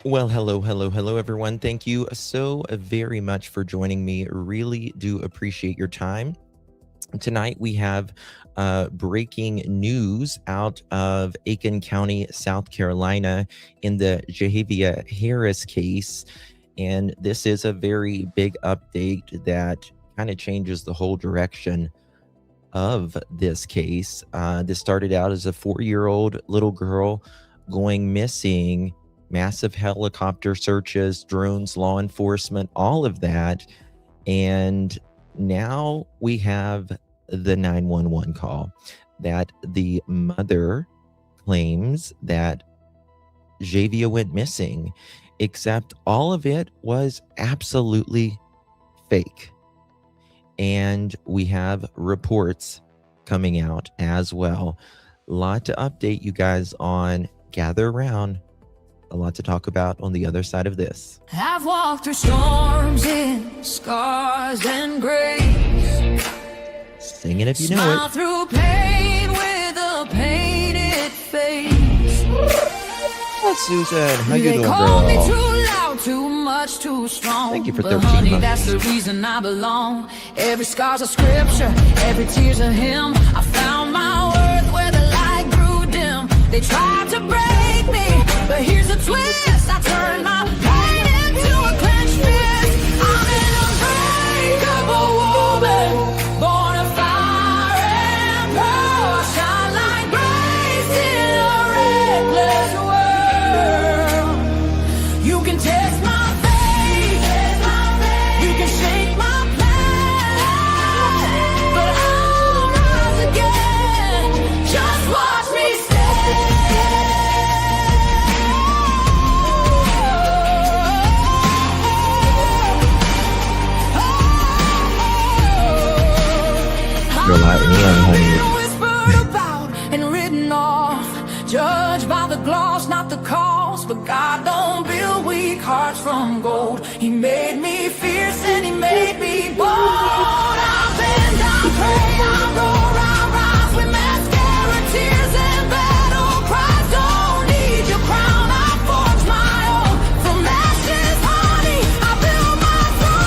Well, hello, everyone. Thank you so very much for joining me. Really do appreciate your time. Tonight, we have breaking news out of Aiken County, South Carolina, in the Javeayah Harris case. And this is a very big update that kind of changes the whole direction of this case. This started out as a 4-year-old little girl going missing, massive helicopter searches, drones, law enforcement, all of that. And now we have the 911 call that the mother claims that Javeayah went missing, except all of it was absolutely fake. And we have reports coming out as well. A lot to update you guys on. Gather around. A lot to talk about on the other side of this. I've walked through storms in scars and grace. Sing it if you know Smile it. through pain with a painted face. What's Susan? How you doing, call me girl? too loud, too much, too strong. Thank you for But 13 honey, months. that's the reason I belong. Every scar's a scripture, every tear's a hymn. I found my worth where the light grew dim. They tried to break me, but here's the twist. I turned my pain into a clenched fist. I'm an unbreakable woman, born of fire and pearl. I shine like grace in a reckless world. You can test my faith, you can shake my plan, but I'll rise again. Just watch me You're lying, honey. whispered about and written off, judged by the gloss, not the cost. But God don't build weak hearts from gold. He made me fierce and he made me bold. I bend, I pray, I roar, I rise with mascara, tears and battle cries. Don't need your crown, I forge my own. From ashes, honey, I build my throne.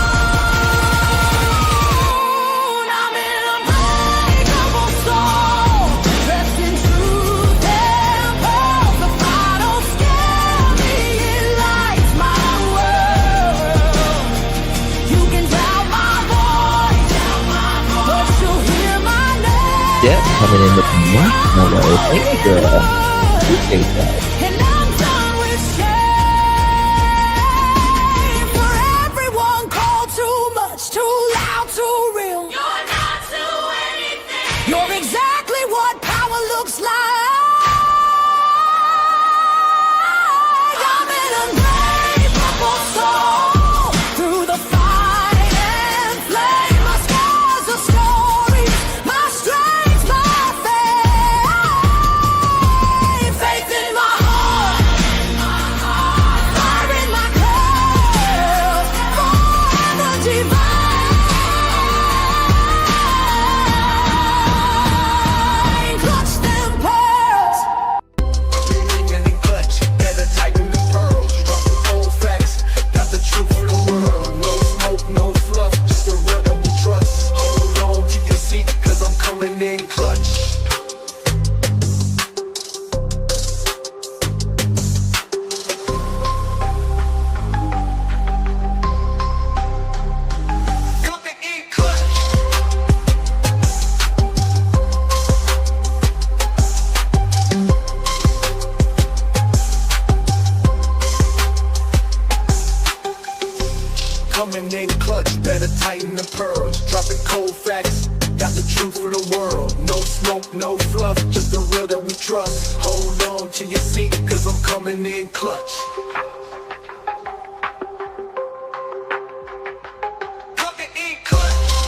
I'm an unbreakable soul, dressed in truth and pearls. The fire don't scare me, it lights my world. You can doubt my voice, but you'll hear my name. Deb coming in with marshmallow. Thank you, girl. Appreciate that. And I'm done with shame. For everyone called too much, too loud, too real. You're not to anything. You're exactly what power looks like. I'm an unbreakable soul. Through the fight and flame, my scars are stories, my strength, my faith. Faith in my heart, fire in my curls, forever divine. Clutch them pearls. Really clutch, better tighten the pearls. Drop the cold facts, got the truth for the world. No smoke, no fluff, just the real that we trust. Hold on to your seat, cause I'm coming in clutch. Coming in clutch. Coming in clutch, better tighten the pearls. Dropping cold facts, got the truth for the world. No smoke, no fluff, just the real that we trust. Hold on to your seat, cause I'm coming in clutch. Coming in clutch.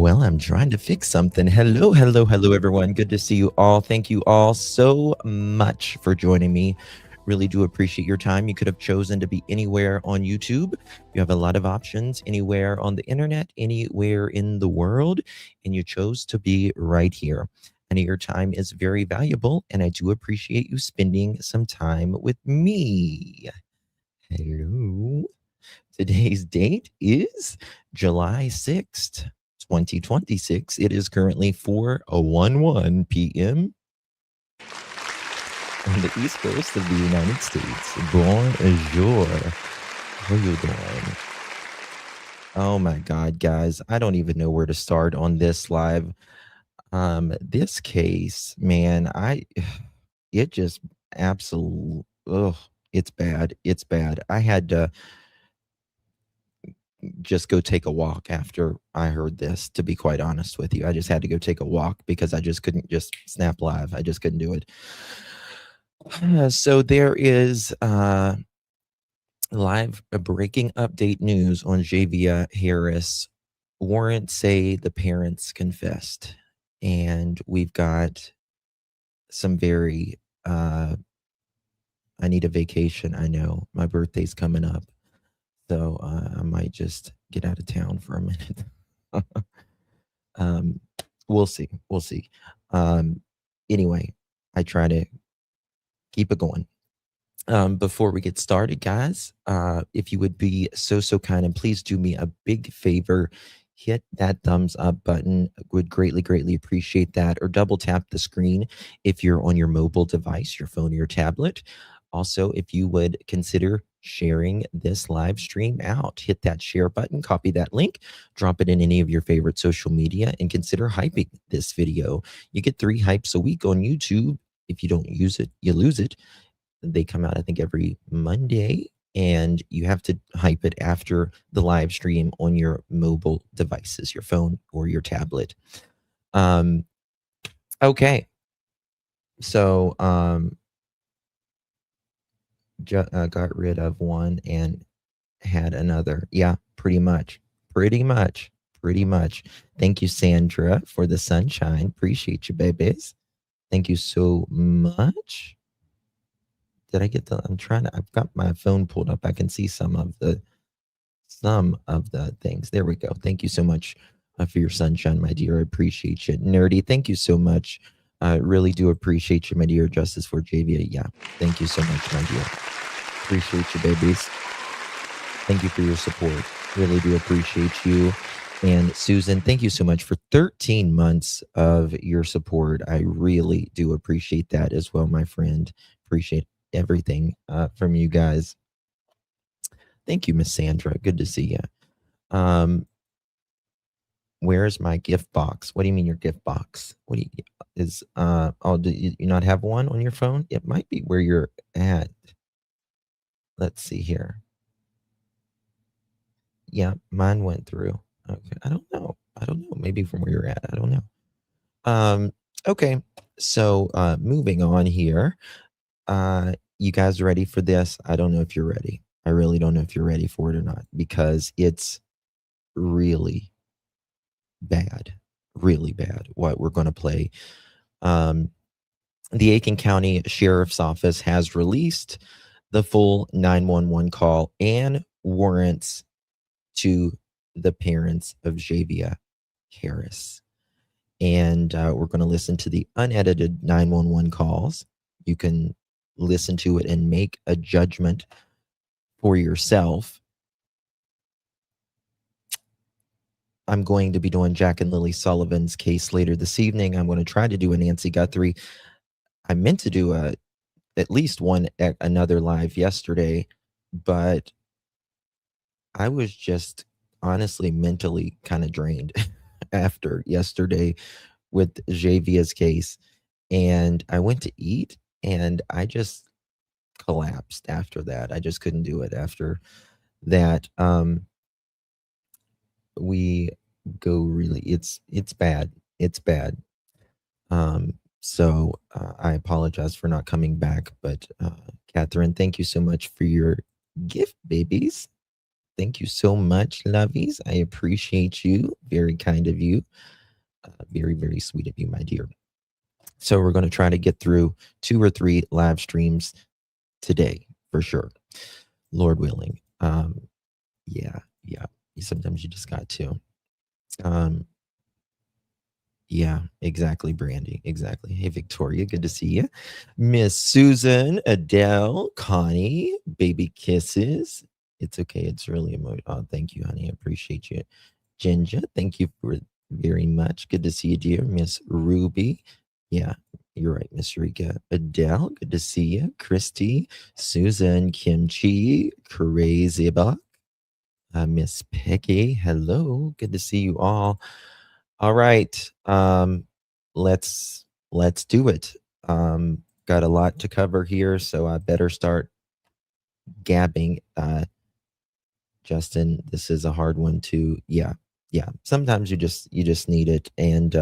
Well, I'm trying to fix something. Hello, everyone. Good to see you all. Thank you all so much for joining me. Really do appreciate your time. You could have chosen to be anywhere on YouTube. You have a lot of options anywhere on the internet, anywhere in the world, and you chose to be right here. And your time is very valuable, and I do appreciate you spending some time with me. Hello. Today's date is July 6th, 2026. It is currently 4:11 p.m. on the East Coast of the United States. Bonjour. How you doing? Oh my God, guys. I don't even know where to start on this live. This case, man, it just absolutely, it's bad. It's bad. I had to just go take a walk after I heard this, to be quite honest with you. I just had to go take a walk because I just couldn't just snap live. I just couldn't do it. So there is live breaking update news on Javeayah Harris. Warrants say the parents confessed. And we've got some very, I need a vacation. I know my birthday's coming up. So I might just get out of town for a minute. We'll see. We'll see. Anyway, I try to keep it going. Before we get started, guys, if you would be so kind and please do me a big favor, hit that thumbs up button. Would greatly appreciate that, or double tap the screen if you're on your mobile device, your phone or your tablet. Also, if you would consider sharing this live stream out, hit that share button, copy that link, drop it in any of your favorite social media, and consider hyping this video. You get 3 hypes a week on YouTube. If you don't use it, you lose it. They come out, I think, every Monday, and you have to hype it after the live stream on your mobile devices, your phone or your tablet. Okay. So, got rid of one and had another. Yeah, pretty much. Thank you, Sandra, for the sunshine. Appreciate you, babies. Thank you so much. Did I get I've got my phone pulled up. I can see some of the things. There we go. Thank you so much for your sunshine, my dear. I appreciate you. Nerdy, thank you so much. I really do appreciate you, my dear. Justice for Javeayah. Yeah, thank you so much, my dear. Appreciate you, babies. Thank you for your support. Really do appreciate you. And Susan, thank you so much for 13 months of your support. I really do appreciate that as well, my friend. Appreciate everything from you guys. Thank you, Miss Sandra. Good to see you. Where's my gift box? What do you mean your gift box? What do you do you not have one on your phone? It might be where you're at. Let's see here. Yeah, mine went through. Okay, I don't know. Maybe from where you're at. I don't know. Okay, so moving on here. You guys ready for this? I don't know if you're ready. I really don't know if you're ready for it or not, because it's really bad what we're going to play. The Aiken County Sheriff's Office has released the full 911 call and warrants to the parents of Javeayah Harris. And we're going to listen to the unedited 911 calls. You can listen to it and make a judgment for yourself. I'm going to be doing Jack and Lily Sullivan's case later this evening. I'm going to try to do a Nancy Guthrie. I meant to do at least one at another live yesterday, but I was just honestly mentally kind of drained after yesterday with Javeayah's case. And I went to eat and I just collapsed after that. I just couldn't do it after that. We go really, it's bad. It's bad. So I apologize for not coming back, but Catherine, thank you so much for your gift, babies. Thank you so much, lovies. I appreciate you. Very kind of you. Very, very sweet of you, my dear. So we're going to try to get through 2 or 3 live streams today for sure, Lord willing. Yeah. Sometimes you just got to. Yeah, exactly, Brandy. Exactly. Hey, Victoria, good to see you. Miss Susan, Adele, Connie, baby kisses. It's okay. It's really emotional. Oh, thank you, honey. I appreciate you. Ginger, thank you for very much. Good to see you, dear. Miss Ruby. Yeah, you're right, Miss Rika. Adele, good to see you. Christy, Susan, Kimchi, Crazy Buck, Miss Peggy. Hello, good to see you all. All right, let's do it. Got a lot to cover here, so I better start gabbing. Justin, this is a hard one too. Yeah. Sometimes you just need it, and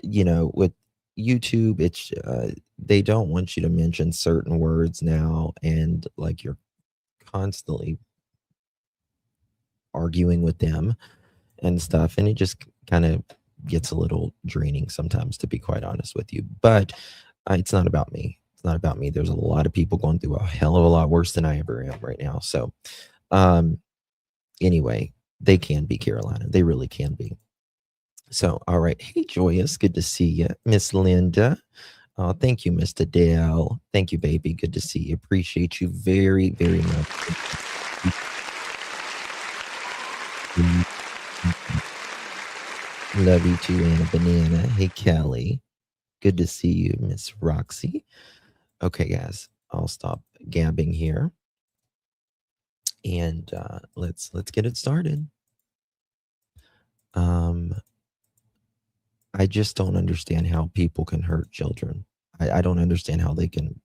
with YouTube, it's they don't want you to mention certain words now, and like you're constantly arguing with them and stuff, and it just kind of gets a little draining sometimes, to be quite honest with you. But it's not about me. It's not about me. There's a lot of people going through a hell of a lot worse than I ever am right now. So anyway, they can be, Carolina. They really can be. So, all right. Hey, Joyous, good to see you. Miss Linda. Oh, thank you, Mr. Dale. Thank you, baby. Good to see you. Appreciate you very, very much. Love you too, Anna Banana. Hey, Kelly. Good to see you, Miss Roxy. Okay, guys, I'll stop gabbing here, and let's get it started. I just don't understand how people can hurt children. I don't understand how they can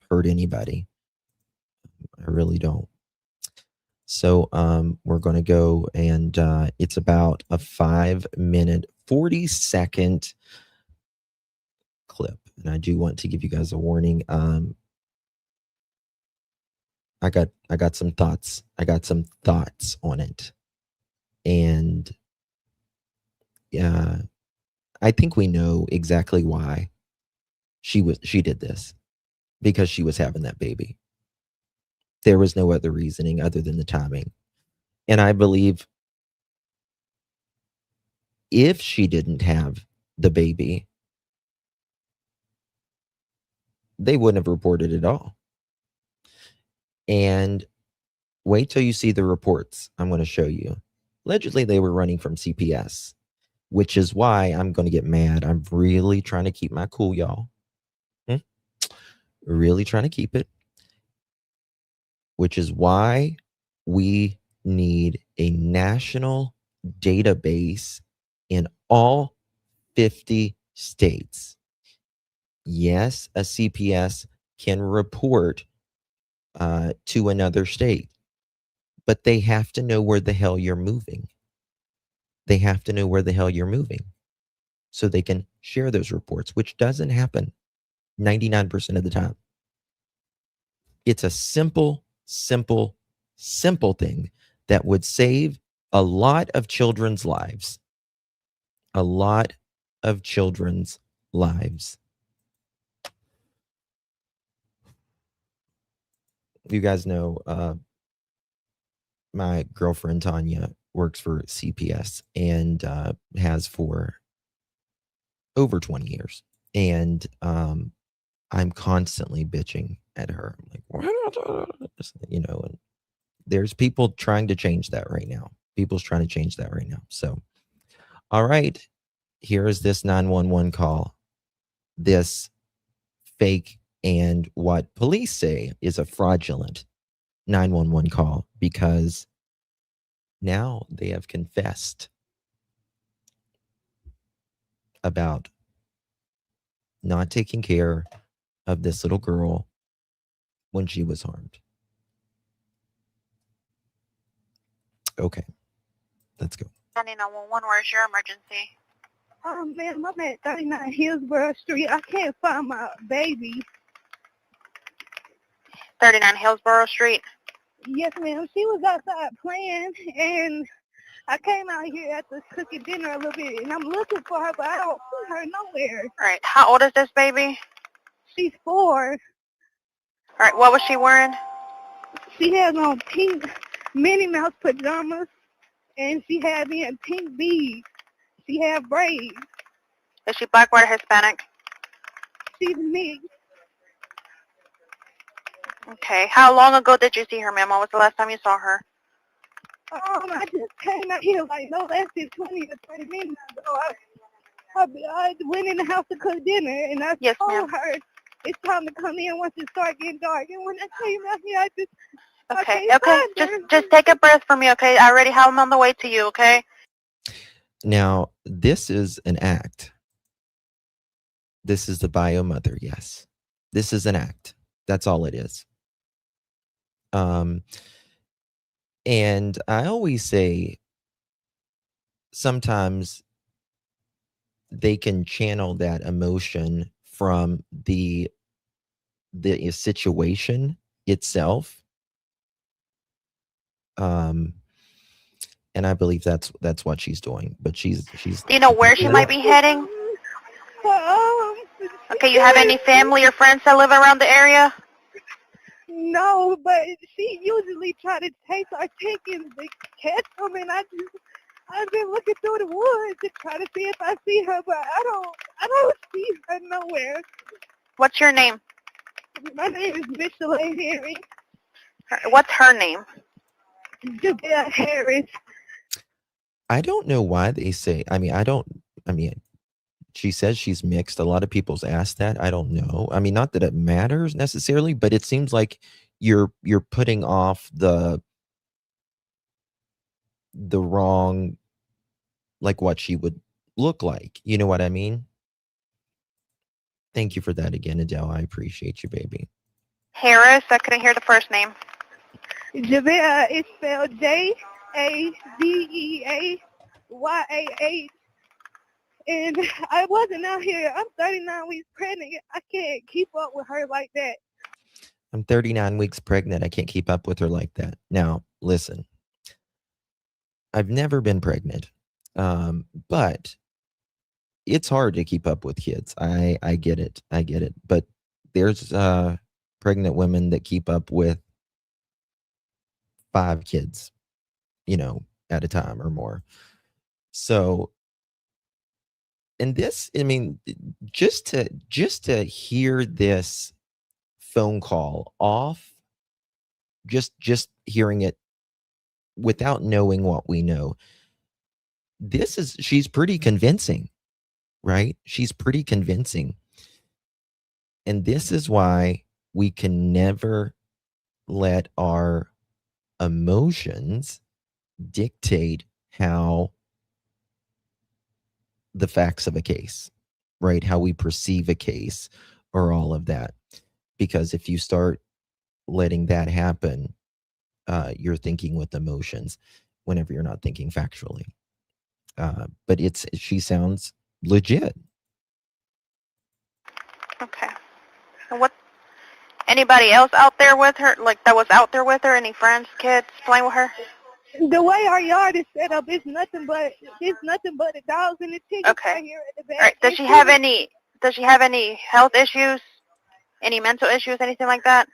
hurt anybody. I really don't. So we're going to go, and it's about a 5-minute, 40-second clip. And I do want to give you guys a warning. I got some thoughts. I got some thoughts on it. And I think we know exactly why she did this, because she was having that baby. There was no other reasoning other than the timing. And I believe if she didn't have the baby, they wouldn't have reported it all. And wait till you see the reports I'm going to show you. Allegedly, they were running from CPS, which is why I'm going to get mad. I'm really trying to keep my cool, y'all. Really trying to keep it. Which is why we need a national database in all 50 states. Yes, a CPS can report to another state, but they have to know where the hell you're moving. They have to know where the hell you're moving so they can share those reports, which doesn't happen 99% of the time. It's a simple thing that would save a lot of children's lives. A lot of children's lives. You guys know my girlfriend Tanya works for CPS and has for over 20 years. And I'm constantly bitching at her. I'm like, and there's people trying to change that right now. People's trying to change that right now. So, all right, here is this 911 call. This fake and what police say is a fraudulent 911 call, because now they have confessed about not taking care of this little girl when she was harmed. Okay, let's go. 911, where's your emergency? Ma'am, I'm at 39 Hillsborough Street. I can't find my baby. 39 Hillsborough Street. Yes, ma'am. She was outside playing, and I came out here after cooking dinner a little bit, and I'm looking for her, but I don't see her nowhere. All right. How old is this baby? She's 4. All right. What was she wearing? She has on pink Minnie Mouse pajamas, and she had me in pink beads. She had braids. Is she black, white, or Hispanic? She's mixed. Okay. How long ago did you see her, ma'am? When was the last time you saw her? I just came out here like no less than 20 to 30 minutes ago. I went in the house to cook dinner, and I Yes, told ma'am. her it's time to come in once it starts getting dark. And when I came out here, I Okay. can't Okay. find her. Just take a breath for me. Okay. I already have them on the way to you. Okay. Now, this is an act. This is the bio mother, yes. This is an act. That's all it is. And I always say sometimes they can channel that emotion from the situation itself. And I believe that's what she's doing. But she's. Do you know where she might be heading? Okay. You have any family or friends that live around the area? No, but she usually try to take our chickens to catch them, and I've been looking through the woods to try to see if I see her, but I don't see her nowhere. What's your name? My name is Michilae Harris. What's her name? Javeayah Harris. I don't know why they say. She says she's mixed. A lot of people's asked that. I don't know. I mean, not that it matters necessarily, but it seems like you're putting off the wrong, like what she would look like. You know what I mean? Thank you for that again, Adele. I appreciate you, baby. Harris. I couldn't hear the first name. Javeayah is spelled Javeayah. And I wasn't out here. I'm 39 weeks pregnant. I can't keep up with her like that. I'm 39 weeks pregnant. I can't keep up with her like that. Now, listen, I've never been pregnant, but it's hard to keep up with kids. I get it. I get it. But there's pregnant women that keep up with 5 kids, at a time or more. So, and this, I mean, just to hear this phone call off, just hearing it without knowing what we know, she's pretty convincing, right? She's pretty convincing. And this is why we can never let our emotions dictate how the facts of a case, right? How we perceive a case or all of that. Because if you start letting that happen, you're thinking with emotions whenever you're not thinking factually. But she sounds legit. Okay. What? Anybody else out there with her? Like that was out there with her? Any friends, kids playing with her? The way our yard is set up, it's nothing but the dogs and the chickens Okay. right here at the back. All right. Does she have any health issues? Any mental issues? Anything like that?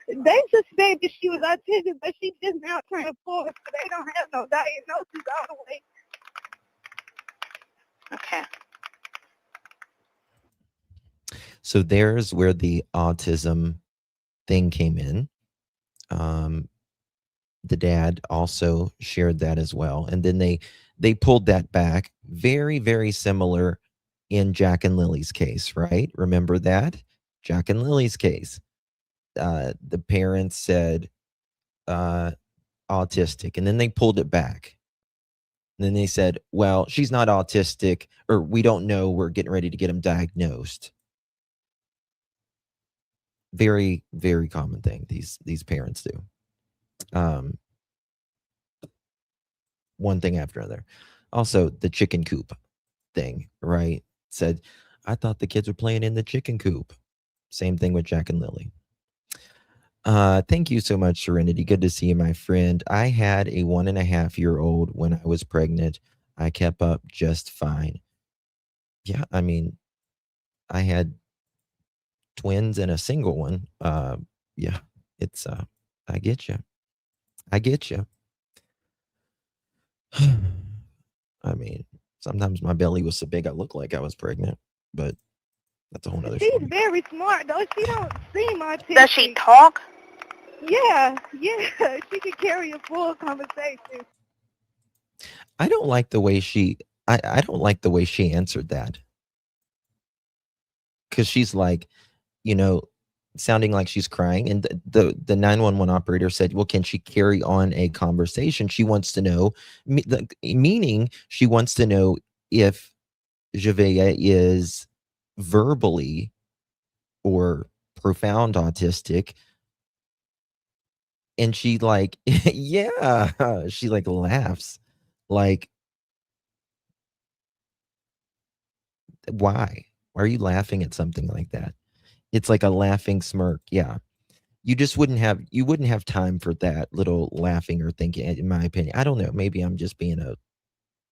They suspected she was autistic, but she just now turned 4, so they don't have no diagnosis all the way. Okay. So there's where the autism thing came in. The dad also shared that as well. And then they pulled that back. Very, very similar in Jack and Lily's case, right? Remember that? Jack and Lily's case. The parents said autistic, and then they pulled it back. And then they said, well, she's not autistic, or we don't know. We're getting ready to get him diagnosed. Very, very common thing these parents do. One thing after another. Also, the chicken coop thing, right? Said, I thought the kids were playing in the chicken coop. Same thing with Jack and Lily. Thank you so much, Serenity. Good to see you, my friend. I had a 1.5-year-old when I was pregnant. I kept up just fine. Yeah, I mean, I had twins and a single one. Yeah, it's I get you. I get you. I mean, sometimes my belly was so big I looked like I was pregnant, but that's a whole nother She's story. very smart, though. She don't seem autistic. Does she talk? Yeah. She can carry a full conversation. I don't like the way she I don't like the way she answered that. Cuz she's like, you know, sounding like she's crying, and the 911 operator said, "Well, can she carry on a conversation?" She wants to know, meaning she wants to know if Javeayah is verbally or profound autistic. And she like, yeah, she like laughs. Like, why? Why are you laughing at something like that? It's like a laughing smirk. Yeah. You just wouldn't have time for that little laughing or thinking, in my opinion. I don't know. Maybe I'm just being a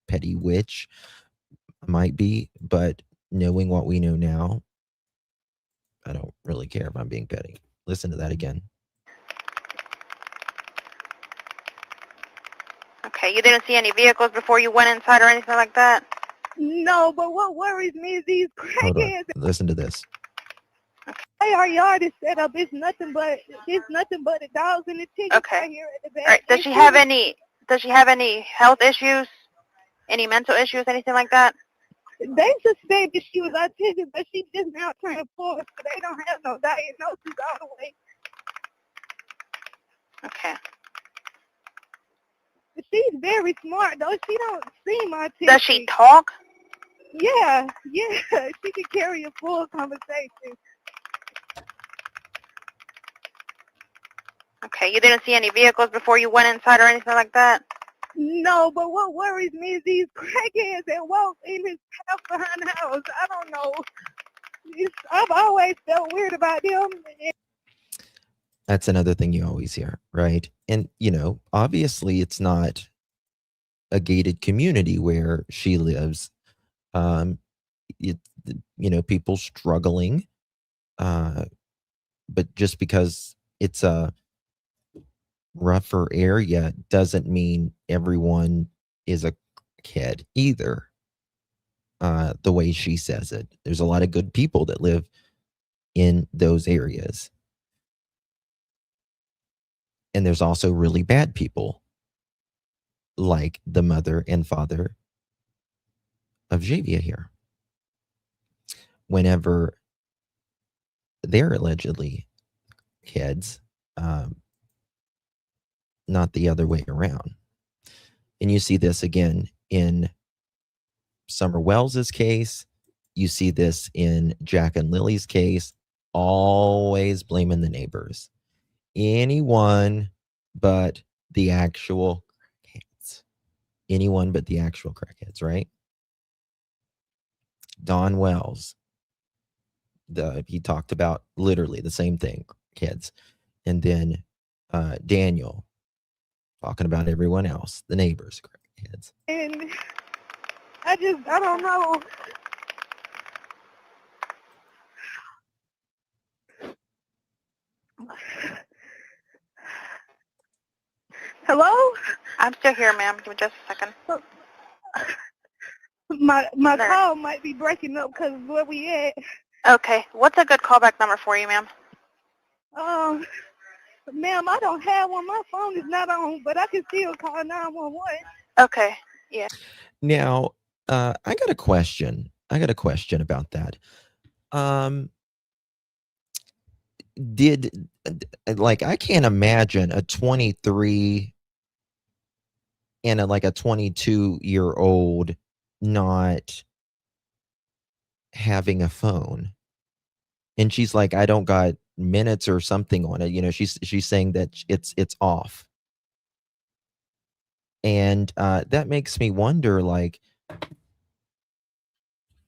petty witch. I might be, but knowing what we know now, I don't really care if I'm being petty. Listen to that again. Okay, you didn't see any vehicles before you went inside or anything like that? No, but what worries me is these Hold on. crackheads. Listen to this. Hey, our yard is set up. It's nothing but the dogs and the chickens Okay. right here at the back. All right. Does she have any health issues? Any mental issues? Anything like that? They suspected she was autistic, but she just now turned 4, so they don't have no diagnosis all the way. Okay. But she's very smart, though. She don't seem autistic. Does she talk? Yeah. She can carry a full conversation. Okay, you didn't see any vehicles before you went inside or anything like that? No, but what worries me is these crackheads that walk in his house behind the house. I don't know. I've always felt weird about them. That's another thing you always hear, right? And, obviously it's not a gated community where she lives. People struggling, but just because it's a rougher area doesn't mean everyone is a kid either. The way she says it, there's a lot of good people that live in those areas. And there's also really bad people, like the mother and father of Javeayah here. Whenever they're allegedly kids, not the other way around. And you see this again in Summer Wells's case. You see this in Jack and Lily's case. Always blaming the neighbors. Anyone but the actual crackheads. Anyone but the actual crackheads, right? Don Wells, he talked about literally the same thing, kids. And then Daniel talking about everyone else, the neighbors, crackheads. And I don't know. Hello? I'm still here, ma'am. Give me just a second. My There. call might be breaking up because of where we at. Okay. What's a good callback number for you, ma'am? Ma'am, I don't have one. My phone is not on, but I can still call 911. Okay. Yeah. Now, I got a question. About that. I can't imagine a 23 and a 22-year-old not having a phone. And she's like, I don't got minutes or something on it. She's saying that it's off. And that makes me wonder,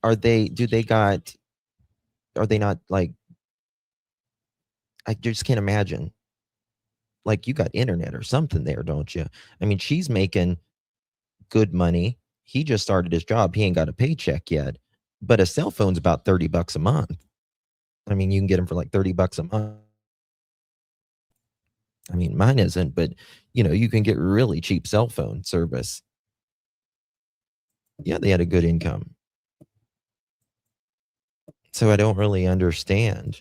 are they not I just can't imagine. Like, you got internet or something there, don't you? I mean, she's making good money. He just started his job. He ain't got a paycheck yet, but a cell phone's about $30 a month. I mean, you can get them for like $30 a month. I mean, mine isn't, but you can get really cheap cell phone service. Yeah, they had a good income. So I don't really understand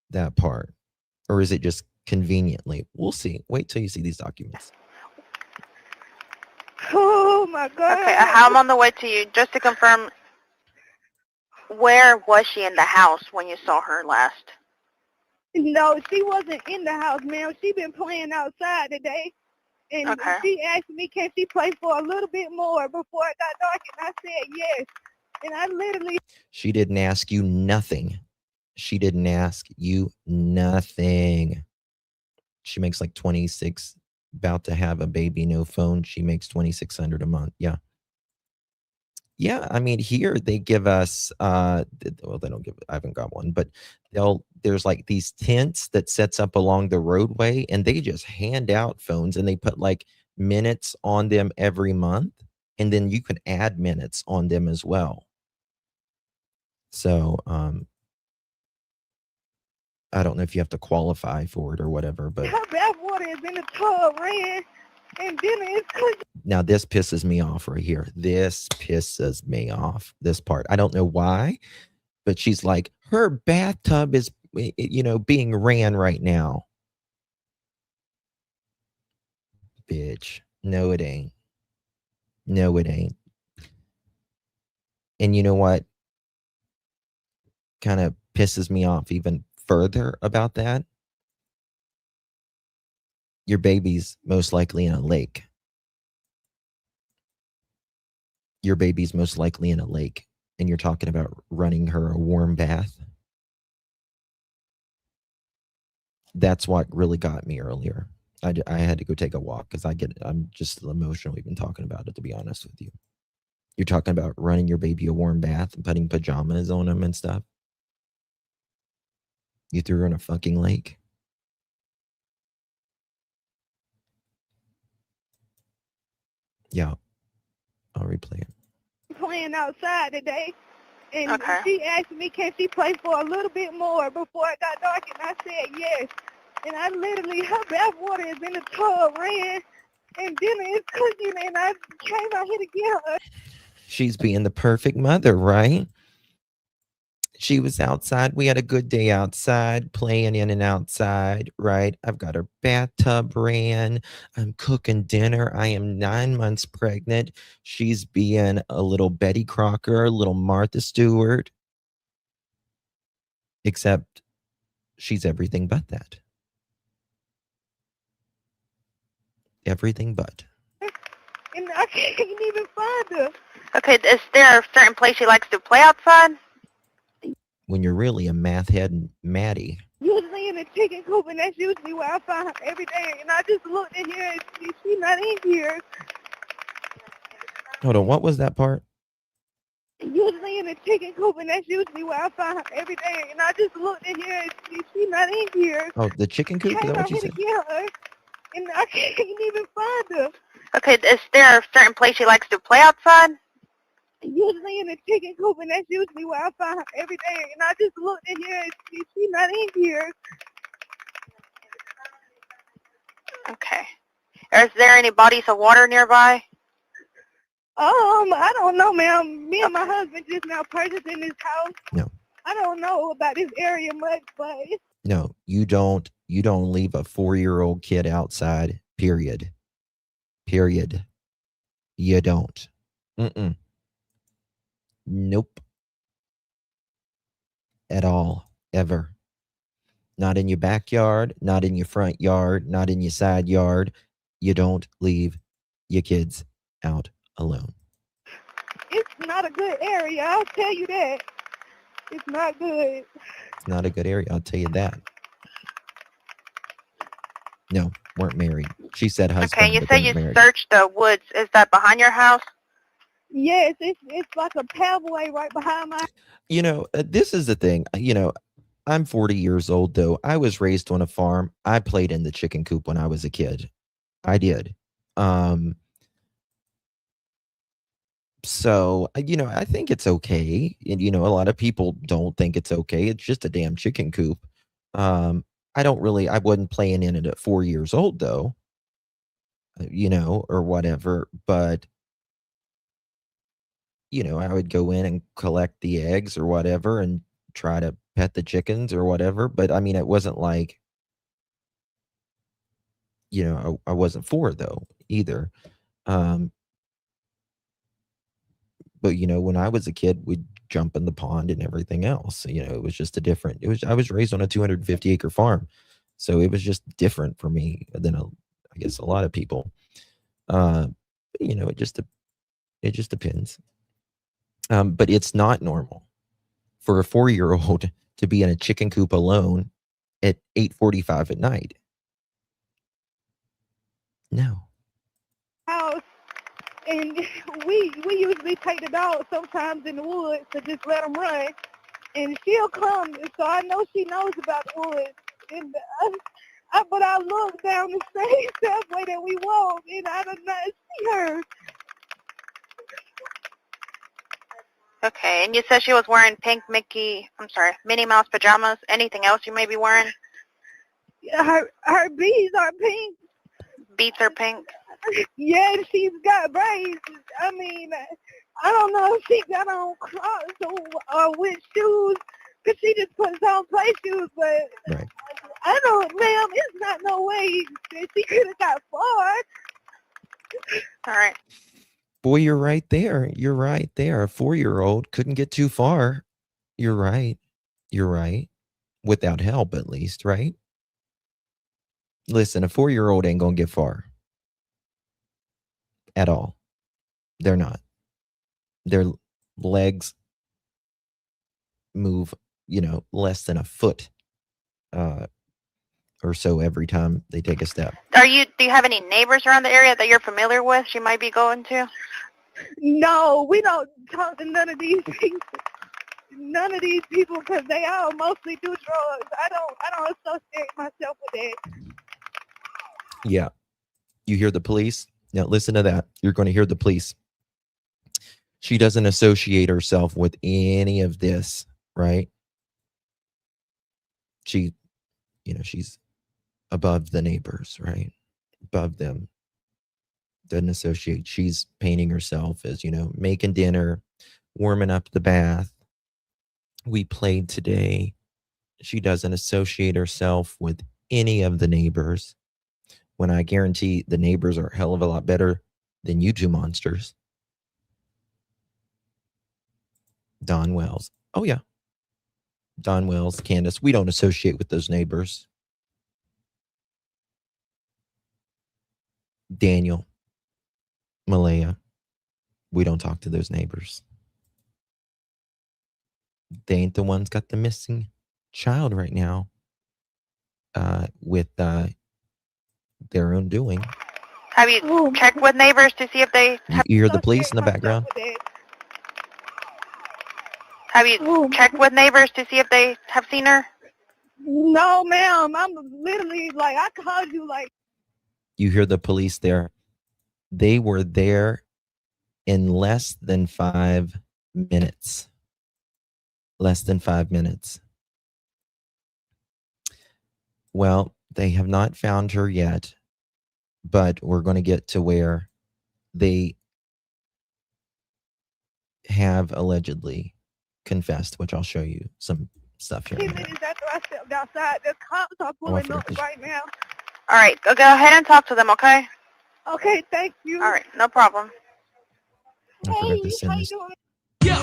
that part. Or is it just conveniently? We'll see. Wait till you see these documents. Oh my God. Okay, I'm on the way to you. Just to confirm, where was she in the house when you saw her last? No, she wasn't in the house, ma'am. She been playing outside today. And Okay. she asked me, can she play for a little bit more before it got dark? And I said yes. And I literally... She didn't ask you nothing. She didn't ask you nothing. She makes like 26, about to have a baby, no phone. She makes $2,600 a month. Yeah. Yeah, I mean, here they give us well, they don't give, I haven't got one, but there's like these tents that sets up along the roadway, and they just hand out phones, and they put like minutes on them every month, and then you can add minutes on them as well. So I don't know if you have to qualify for it or whatever, but Her bath water is in the tub, ran, and then it's cooking. now this pisses me off right here. This pisses me off, this part. I don't know why, but she's like, her bathtub is, being ran right now. Bitch. No, it ain't. No, it ain't. And you know what kind of pisses me off even further about that? Your baby's most likely in a lake. Your baby's most likely in a lake, and you're talking about running her a warm bath. That's what really got me earlier. I had to go take a walk because I'm just emotional even talking about it, to be honest with you. You're talking about running your baby a warm bath and putting pajamas on him and stuff. You threw her in a fucking lake. Yeah, I'll replay it. Playing outside today. And Okay. she asked me, can she play for a little bit more before it got dark? And I said yes. And I literally, her bath water is in the tub, ran, and then it's cooking, and I came out here to get her. She's being the perfect mother, right? She was outside. We had a good day outside, playing in and outside, right? I've got her bathtub ran. I'm cooking dinner. I am 9 months pregnant. She's being a little Betty Crocker, a little Martha Stewart. Except she's everything but that. Everything but. And I can't even find her. Okay, is there a certain place she likes to play outside? When you're really a math head Maddie. Usually in the chicken coop, and that's usually where I find her every day. And I just looked in here, and she's not in here. Hold on, what was that part? Usually in the chicken coop, and that's usually where I find her every day. And I just looked in here, and she's not in here. Oh, the chicken coop? Is Came that out what you here said? to get her, and I can't even find her. Okay, is there a certain place she likes to play outside? Usually in the chicken coop, and that's usually where I find her every day. And I just looked in here, and she's not in here. Okay. Is there any bodies of water nearby? I don't know, ma'am. Me and my husband just now purchasing this house. No. I don't know about this area much, but it's... No, you don't leave a 4-year-old kid outside, period. Period. You don't. Mm-mm. Nope. At all. Ever. Not in your backyard, not in your front yard, not in your side yard. You don't leave your kids out alone. It's not a good area, I'll tell you that. It's not good. It's not a good area, I'll tell you that. No, weren't married. She said husband. Okay, you but say they you weren't married. searched the woods. Is that behind your house? Yes, it's like a pathway right behind my... This is the thing. I'm 40 years old, though. I was raised on a farm. I played in the chicken coop when I was a kid. I did. So, I think it's okay. And, a lot of people don't think it's okay. It's just a damn chicken coop. I wouldn't play in it at 4 years old, though, or whatever. But, I would go in and collect the eggs or whatever and try to pet the chickens or whatever. But, I mean, it wasn't like, I wasn't 4, though, either. But, when I was a kid, we'd jump in the pond and everything else. It was just I was raised on a 250-acre farm. So it was just different for me than, I guess, a lot of people. It just depends. But it's not normal for a 4-year-old to be in a chicken coop alone at 8:45 at night. No. House, and we usually take the dog sometimes in the woods to just let them run, and she'll come. So I know she knows about the woods. And but I look down the same subway that we walk, and I do not see her. Okay, and you said she was wearing pink Minnie Mouse pajamas. Anything else you may be wearing? Her beads are pink. Beats are pink. Yeah, she's got braids. I mean, I don't know if she got on Crocs or with shoes, because she just puts on play shoes, but Right. I don't, ma'am, it's not no way that she could have got far. All right. Boy, you're right there. You're right there. A 4-year-old couldn't get too far. You're right. You're right. Without help, at least, right? Listen, a 4-year-old ain't gonna get far. At all. They're not. Their legs move, less than a foot or so every time they take a step. Do you have any neighbors around the area that you're familiar with she might be going to? No, we don't talk to none of these people. None of these people, because they all mostly do drugs. I don't associate myself with that. Yeah. You hear the police? Now listen to that. You're going to hear the police. She doesn't associate herself with any of this, right? She, she's above the neighbors, right? Above them. Doesn't associate. She's painting herself as, making dinner, warming up the bath. We played today. She doesn't associate herself with any of the neighbors, when I guarantee the neighbors are a hell of a lot better than you two monsters. Don Wells. Oh, yeah. Don Wells, Candace, we don't associate with those neighbors. Daniel, Malaya, we don't talk to those neighbors. They ain't the ones got the missing child right now with their own doing. Have you checked with neighbors to see if they have... You hear the police in the background? Have you checked with neighbors to see if they have seen her? No, ma'am. I'm literally, I called you, You hear the police there. They were there in less than 5 minutes. Less than 5 minutes. Well, they have not found her yet, but we're going to get to where they have allegedly confessed, which I'll show you some stuff here. 10 minutes after I stepped outside, the cops are pulling up right now. All right, go ahead and talk to them, okay? Okay, thank you. All right, no problem. I forgot to send how you this. doing? Yo,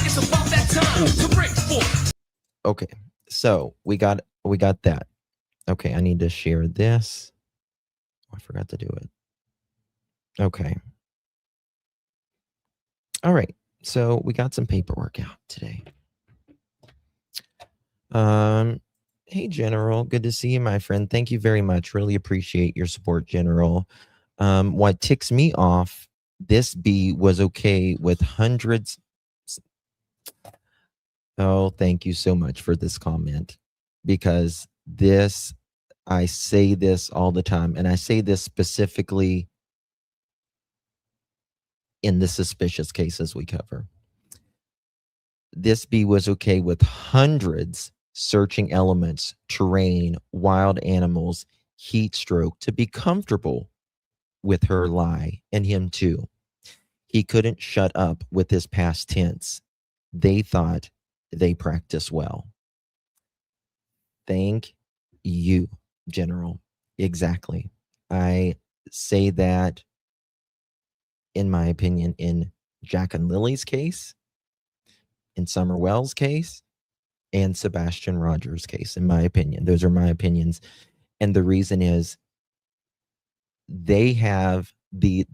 it's about that time to break forth. Okay, so we got that. Okay, I need to share this. Oh, I forgot to do it. Okay. All right. So we got some paperwork out today. Hey, General. Good to see you, my friend. Thank you very much. Really appreciate your support, General. What ticks me off, this bee was okay with hundreds. Oh, thank you so much for this comment. because I say this all the time, and I say this specifically in the suspicious cases we cover. This bee was okay with hundreds searching elements, terrain, wild animals, heat stroke to be comfortable with her lie, and him too. He couldn't shut up with his past tense. They thought they practice well. Thank you, General. Exactly. I say that, in my opinion, in Jack and Lily's case, in Summer Wells' case, and Sebastian Rogers' case, in my opinion. Those are my opinions. And the reason is they have the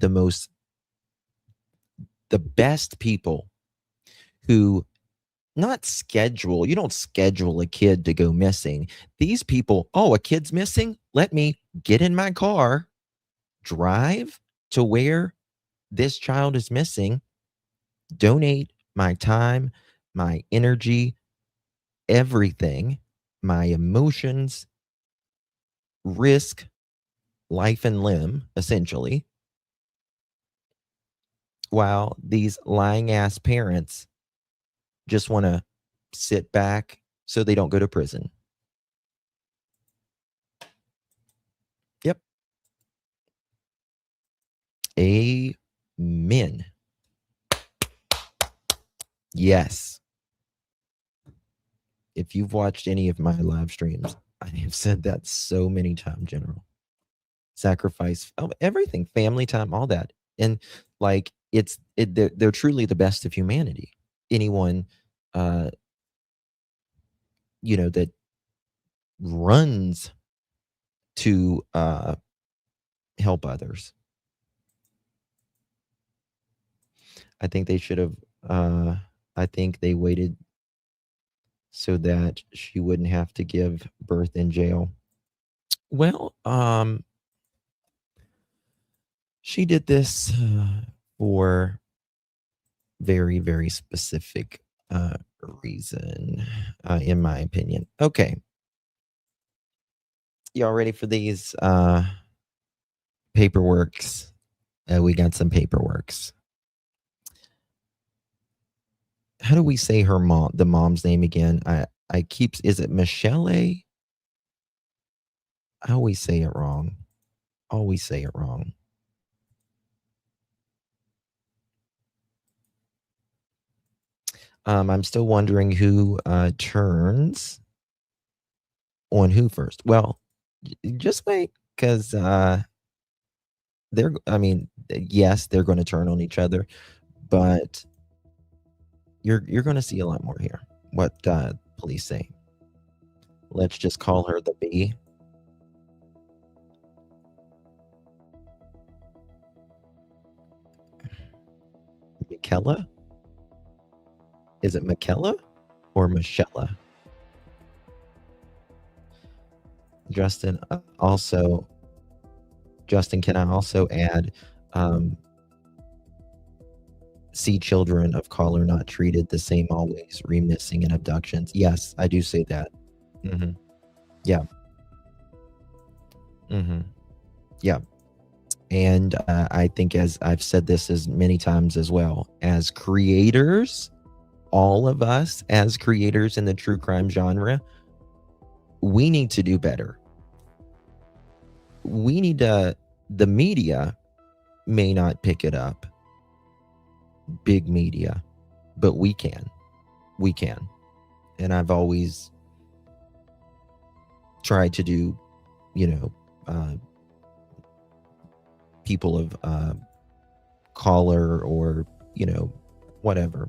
best people who you don't schedule a kid to go missing. These people, a kid's missing? Let me get in my car, drive to where this child is missing, donate my time, my energy, everything, my emotions, risk life and limb, essentially, while these lying ass parents just want to sit back so they don't go to prison. Yep. Amen. Yes. If you've watched any of my live streams, I have said that so many times, General. Sacrifice, everything, family time, all that. And like, they're truly the best of humanity. Anyone, that runs to help others. I think they should have, I think they waited so that she wouldn't have to give birth in jail. Well, she did this for very, very specific reason, in my opinion. Okay. Y'all ready for these paperworks? We got some paperworks. How do we say the mom's name again? Is it Michilae? I always say it wrong. I'm still wondering who turns on who first. Well, just wait, because yes, they're going to turn on each other, but you're going to see a lot more here. What police say. Let's just call her the B. Michaela? Is it Michaela or Michelle? Justin, can I also add, see children of color not treated the same always, remissing and abductions? Yes, I do say that. Mm-hmm. Yeah. Mm-hmm. Yeah. And I think, as I've said this as many times as well, as creators, all of us as creators in the true crime genre, we need to do better. The media may not pick it up, big media, but we can. And I've always tried to do, people of color or, whatever.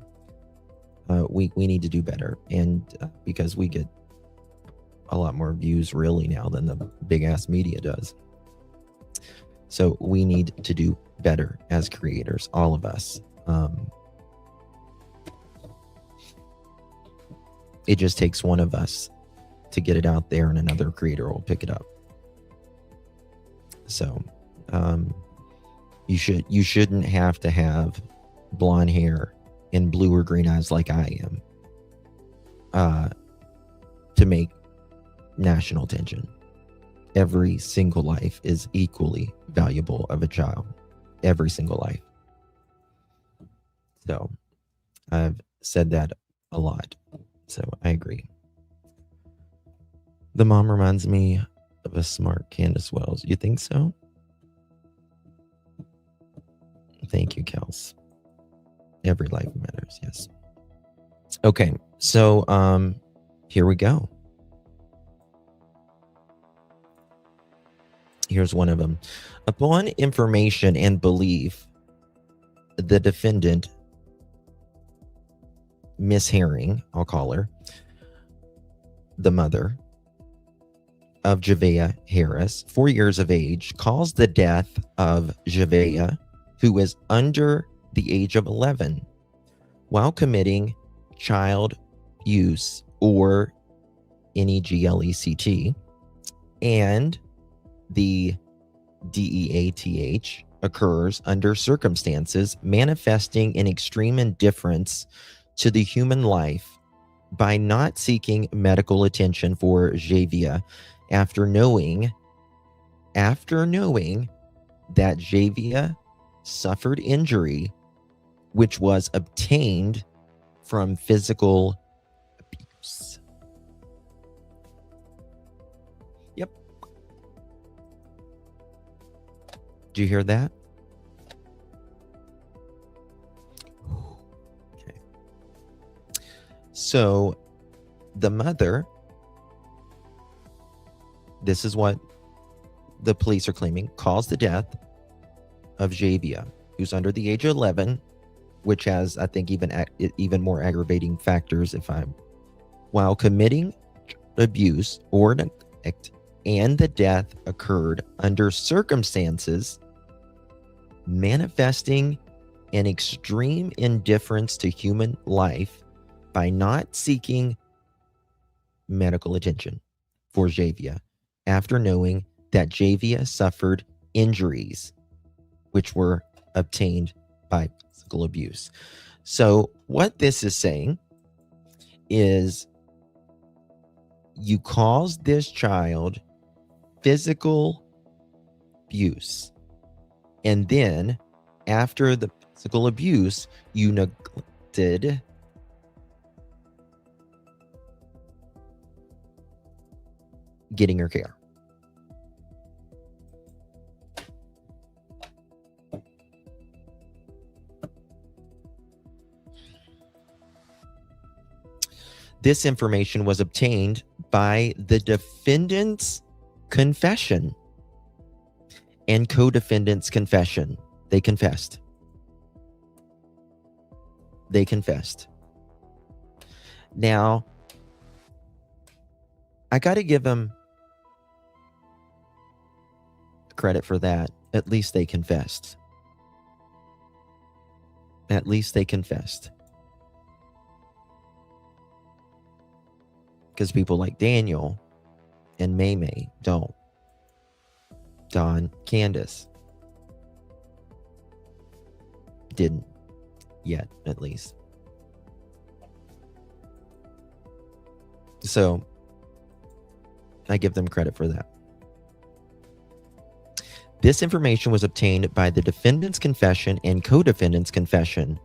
We need to do better. And because we get a lot more views really now than the big ass media does. So we need to do better as creators, all of us. It just takes one of us to get it out there, and another creator will pick it up. So you shouldn't have to have blonde hair and blue or green eyes like I am to make national attention. Every single life is equally valuable of a child. Every single life. So I've said that a lot. So I agree. The mom reminds me of a smart Candace Wells. You think so? Thank you, Kels. Every life matters, yes. Okay, so here we go. Here's one of them. Upon information and belief, the defendant, Miss Herring, I'll call her, the mother of Javeayah Harris, 4 years of age, caused the death of Javeayah, who was under the age of 11, while committing child abuse or NEGLECT, and the DEATH occurs under circumstances manifesting an extreme indifference to the human life by not seeking medical attention for Javeayah after knowing that Javeayah suffered injury which was obtained from physical abuse. Yep. Do you hear that? Okay. So the mother, this is what the police are claiming, caused the death of Javeayah, who's under the age of 11, which has, I think, even more aggravating factors while committing abuse or neglect, and the death occurred under circumstances manifesting an extreme indifference to human life by not seeking medical attention for Javeayah after knowing that Javeayah suffered injuries which were obtained by physical abuse. So what this is saying is you caused this child physical abuse, and then after the physical abuse, you neglected getting her care. This information was obtained by the defendant's confession and co-defendant's confession. They confessed. Now, I got to give them credit for that. At least they confessed. Because people like Daniel and May don't. Don, Candace didn't yet, at least. So I give them credit for that. This information was obtained by the defendant's confession and co-defendant's confession.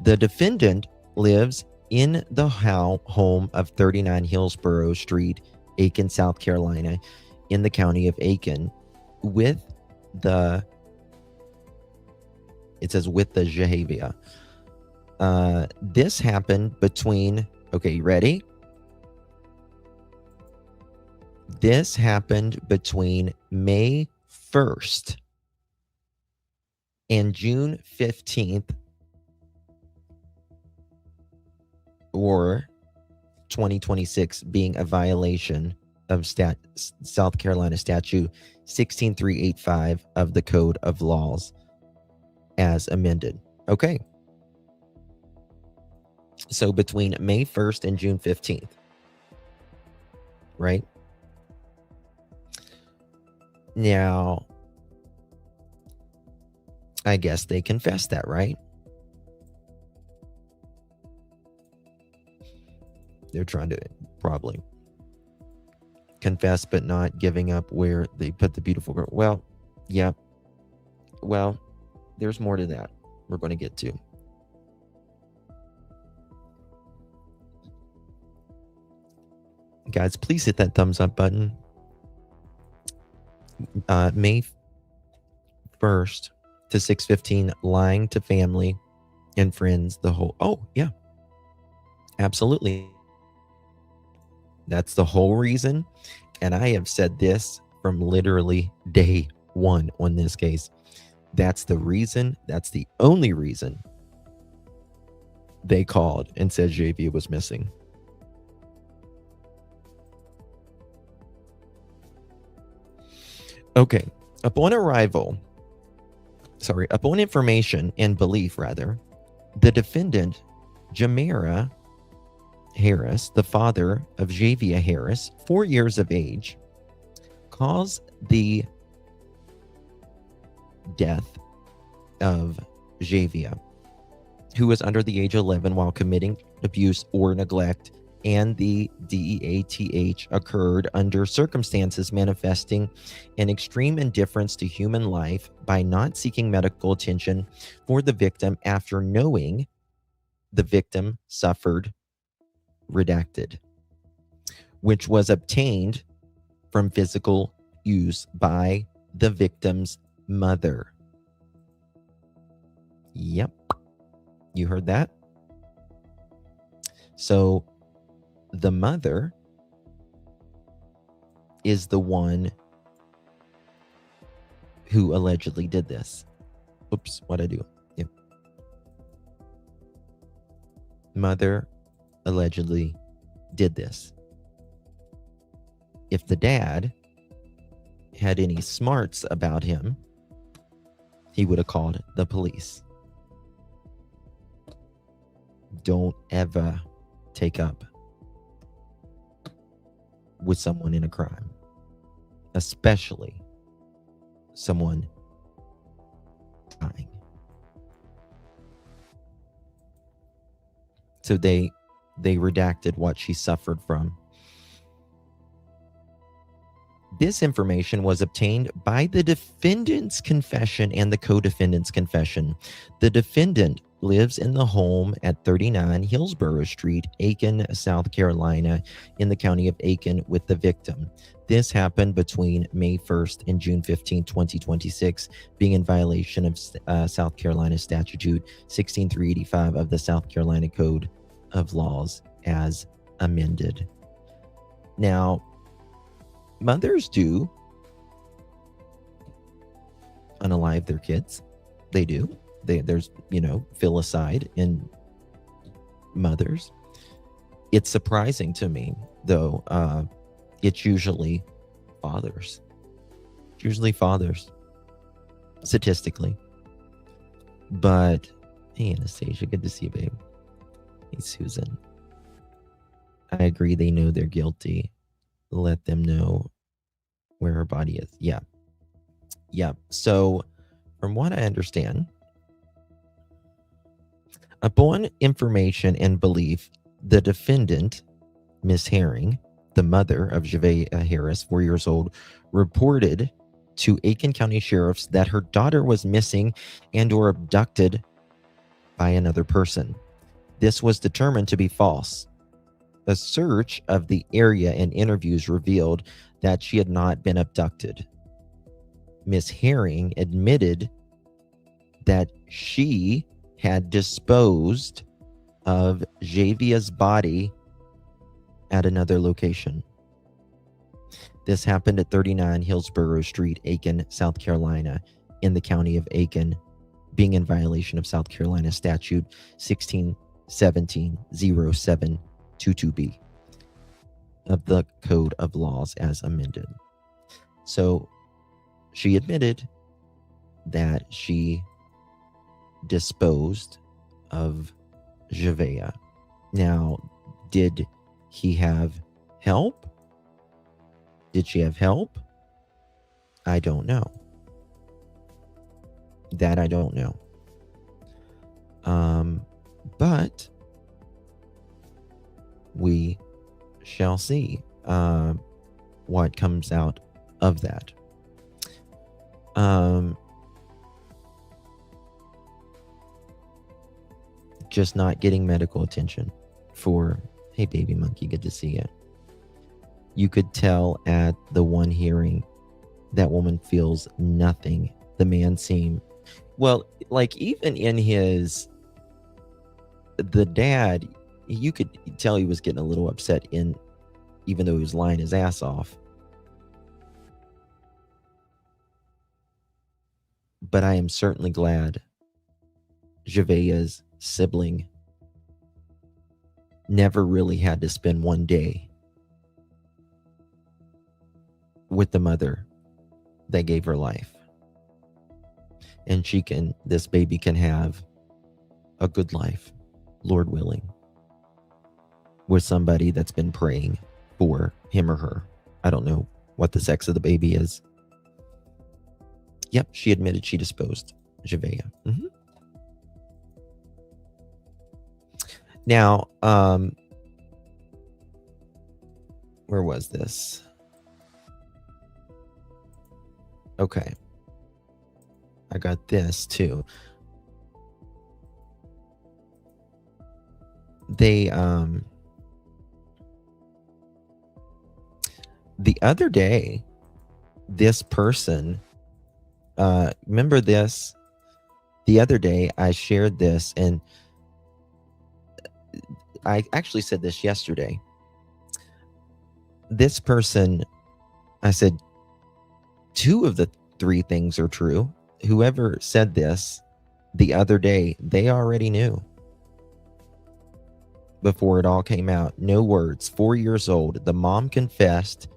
The defendant lives in the home of 39 Hillsborough Street, Aiken, South Carolina, in the county of Aiken, with the Javeayah. This happened between, okay, you ready? This happened between May 1st and June 15th, or 2026, being a violation of South Carolina Statute 16385 of the Code of Laws as amended. Okay. So between May 1st and June 15th, right? Now, I guess they confessed that, right? They're trying to probably confess but not giving up where they put the beautiful girl. Well, yeah. Well, there's more to that we're going to get to. Guys, please hit that thumbs up button. May 1st to 6:15, lying to family and friends. Oh, yeah. Absolutely. That's the whole reason. And I have said this from literally day one on this case. That's the reason. That's the only reason they called and said Javeayah was missing. Okay. Upon information and belief, rather, the defendant, Johmarea Harris, the father of Javeayah Harris, 4 years of age, caused the death of Javeayah, who was under the age of 11 while committing abuse or neglect, and the DEATH occurred under circumstances manifesting an extreme indifference to human life by not seeking medical attention for the victim after knowing the victim suffered redacted, which was obtained from physical use by the victim's mother. Yep. You heard that? So the mother is the one who allegedly did this. Oops, what'd I do? Yep. Mother allegedly did this. If the dad had any smarts about him, he would have called the police. Don't ever take up with someone in a crime, especially someone dying. So they redacted what she suffered from. This information was obtained by the defendant's confession and the co-defendant's confession. The defendant lives in the home at 39 Hillsborough Street, Aiken, South Carolina, in the county of Aiken with the victim. This happened between May 1st and June 15, 2026, being in violation of South Carolina Statute 16385 of the South Carolina Code of Laws as amended. Now, mothers do unalive their kids. They do. There's, filicide in mothers. It's surprising to me, though. It's usually fathers. Statistically. But, hey, Anastasia, good to see you, babe. Hey, Susan. I agree, they know they're guilty. Let them know where her body is. Yeah. So, from what I understand, upon information and belief, the defendant, Miss Herring, the mother of Javeayah Harris, 4 years old, reported to Aiken County sheriffs that her daughter was missing and or abducted by another person. This was determined to be false. A search of the area and interviews revealed that she had not been abducted. Miss Herring admitted that she had disposed of Javeayah's body at another location. This happened at 39 Hillsborough Street, Aiken, South Carolina, in the county of Aiken, being in violation of South Carolina Statute 1617-0722B of the Code of Laws as amended. So she admitted that she disposed of Javeayah. Now, did he have help? Did she have help? I don't know. That I don't know. But we shall see. what comes out of that. Just not getting medical attention for, hey, baby monkey, good to see you. You could tell at the one hearing that woman feels nothing. The man seemed, well, like even in the dad, you could tell he was getting a little upset even though he was lying his ass off. But I am certainly glad Javeayah's sibling never really had to spend one day with the mother that gave her life. And this baby can have a good life, Lord willing, with somebody that's been praying for him or her. I don't know what the sex of the baby is. Yep, she admitted she disposed Javeayah. Now, where was this? Okay. I got this too. They, the other day, this person, remember this? The other day I shared this, and I actually said this yesterday. This person, I said, 2 of the 3 things are true. Whoever said this the other day, they already knew before it all came out. No words. 4 years old. The mom confessed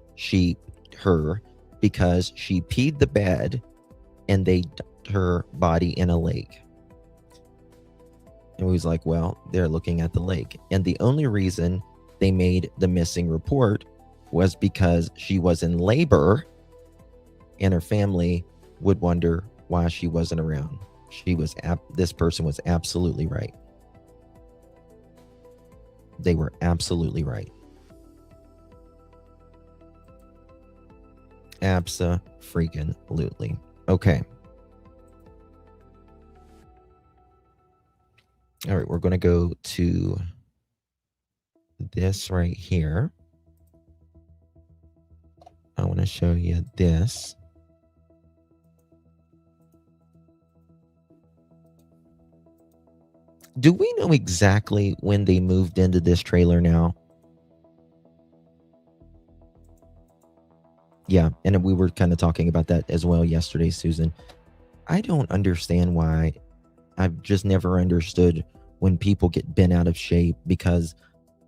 her because she peed the bed and they dumped her body in a lake. And we was like, well, they're looking at the lake. And the only reason they made the missing report was because she was in labor and her family would wonder why she wasn't around. This person was absolutely right. They were absolutely right. Abso-freaking-lutely. Okay. All right, we're going to go to this right here. I want to show you this. Do we know exactly when they moved into this trailer now? Yeah, and we were kind of talking about that as well yesterday, Susan. I don't understand why. I've just never understood when people get bent out of shape because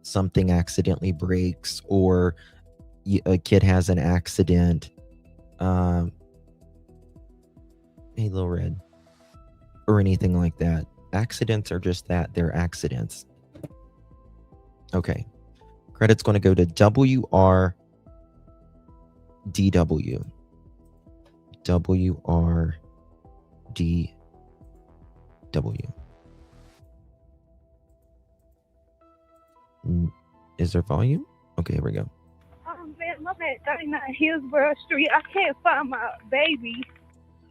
something accidentally breaks or a kid has an accident. Hey, Lil Red. Or anything like that. Accidents are just that. They're accidents. Okay. Credit's going to go to WRDW. WRDW. Is there volume? Okay, here we go. Oh man, I'm at 39 Hillsborough Street. I can't find my baby.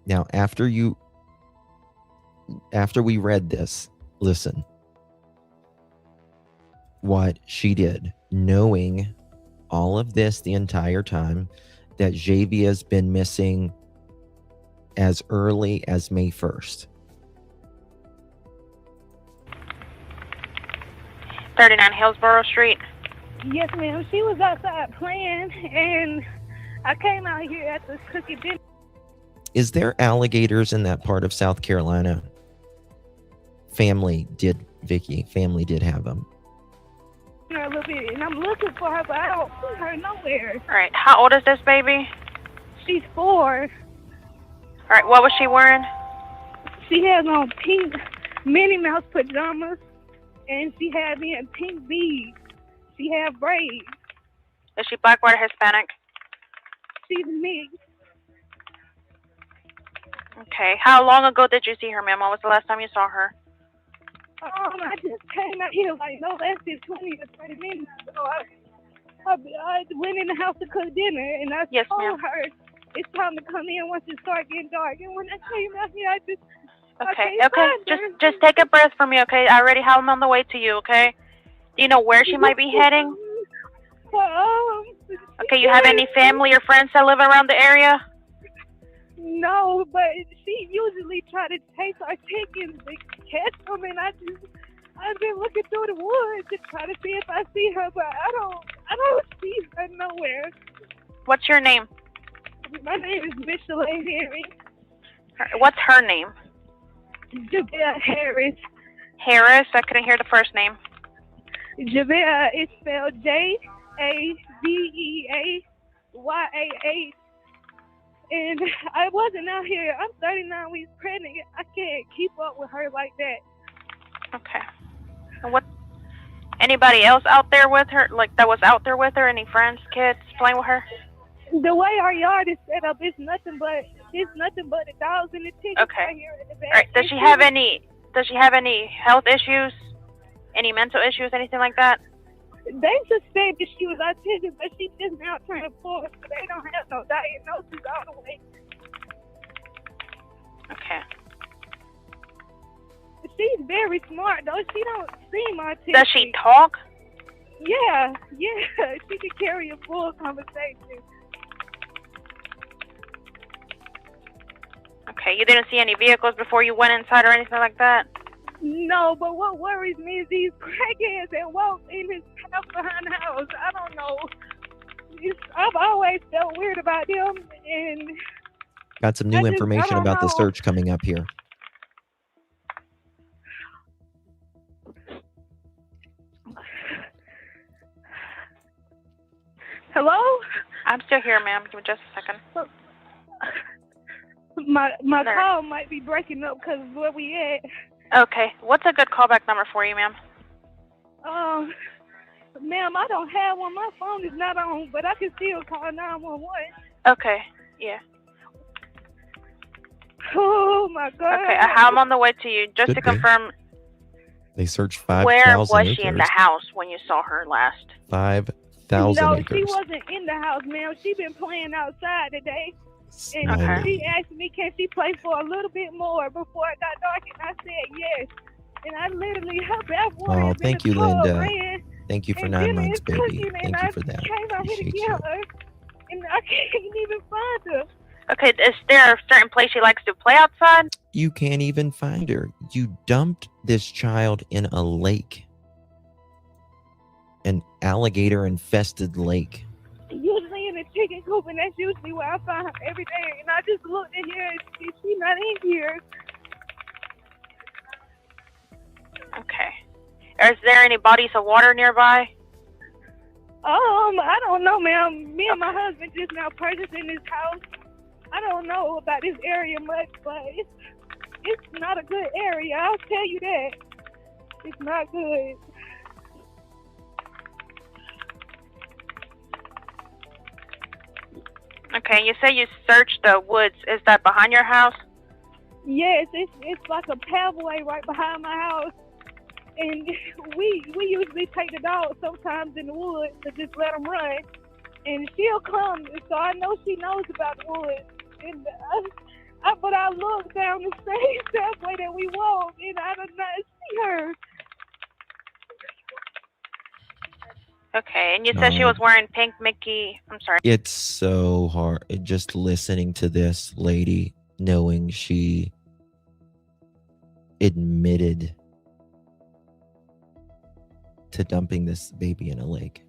Now, after we read this, listen. What she did, knowing all of this the entire time, that Javeayah's been missing as early as May 1st. 39 Hillsborough Street. Yes, ma'am. She was outside playing, and I came out here at the cookie dinner. Is there alligators in that part of South Carolina? Family did have them. A little bit, and I'm looking for her, but I don't see her nowhere. All right. How old is this baby? She's 4. All right. What was she wearing? She has on pink Minnie Mouse pajamas, and she had me in pink beads. She had braids. Is she black, white, or Hispanic? She's mixed. Okay. How long ago did you see her, ma'am? When was the last time you saw her? I just came out here like no less than 20 or 30 minutes ago. I went in the house to cook dinner, and I Yes, told ma'am. her it's time to come in once it starts getting dark. And when I came out here, I Okay, can't okay. find her. Just take a breath for me, okay? I already have him on the way to you, okay? Do you know where she might be heading? Okay, you have any family or friends that live around the area? No, but she usually try to take our chickens to catch them, and I've been looking through the woods to try to see if I see her, but I don't see her nowhere. What's your name? My name is Michilae Harris. What's her name? Javeayah Harris. Harris? I couldn't hear the first name. Javeayah is spelled Javeayah. And I wasn't out here. I'm 39 weeks pregnant. I can't keep up with her like that. Okay. And what? Anybody else out there with her? Like that was out there with her? Any friends, kids playing with her? The way our yard is set up, it's nothing but the dogs and the chickens Okay. right here in the back. All right. Does she have any health issues? Any mental issues? Anything like that? They suspected she was autistic, but she just now turned 4, so they don't have no diagnosis all the way. Okay. She's very smart, though. She don't seem autistic. Does she talk? Yeah. She can carry a full conversation. Okay. You didn't see any vehicles before you went inside or anything like that? No, but what worries me is these crackheads that walk in his house behind the house. I don't know. I've always felt weird about them, and Got some new information don't about the know. search coming up here. hello? I'm still here, ma'am. Give me just a second. My There. call might be breaking up because of where we at. Okay. What's a good callback number for you, ma'am? Ma'am, I don't have one. My phone is not on, but I can still call 911. Okay. Yeah. Oh my God. Okay. I have him on the way to you. Just Good to day. confirm, They searched 5,000 where was acres. she in the house when you saw her last? 5,000 No, acres. she wasn't in the house, ma'am. She been playing outside today. And Okay. she asked me, can she play for a little bit more before it got dark? And I said yes. And I literally, her bathwater Oh, is in thank the you, tub, Linda. man. Thank you for And 9 dinner months, is baby. cooking, Thank and you I for that. came out here to Appreciate get you. her. And I can't even find her. Okay. Is there a certain place she likes to play outside? You can't even find her. You dumped this child in a lake, an alligator-infested lake. Usually in the chicken coop, and that's usually where I find her every day. And I just looked in here, and she's not in here. Okay. Is there any bodies of water nearby? I don't know, ma'am. Me and my husband just now purchasing this house. I don't know about this area much, but it's not a good area. I'll tell you that. It's not good. Okay. You say you searched the woods. Is that behind your house? Yes, it's like a pathway right behind my house. And we usually take the dog sometimes in the woods to just let them run. And she'll come, so I know she knows about the woods. And but I look down the same pathway that we walk, and I do not see her. Okay. And you said she was wearing pink Mickey. I'm sorry. It's so hard just listening to this lady, knowing she admitted to dumping this baby in a lake.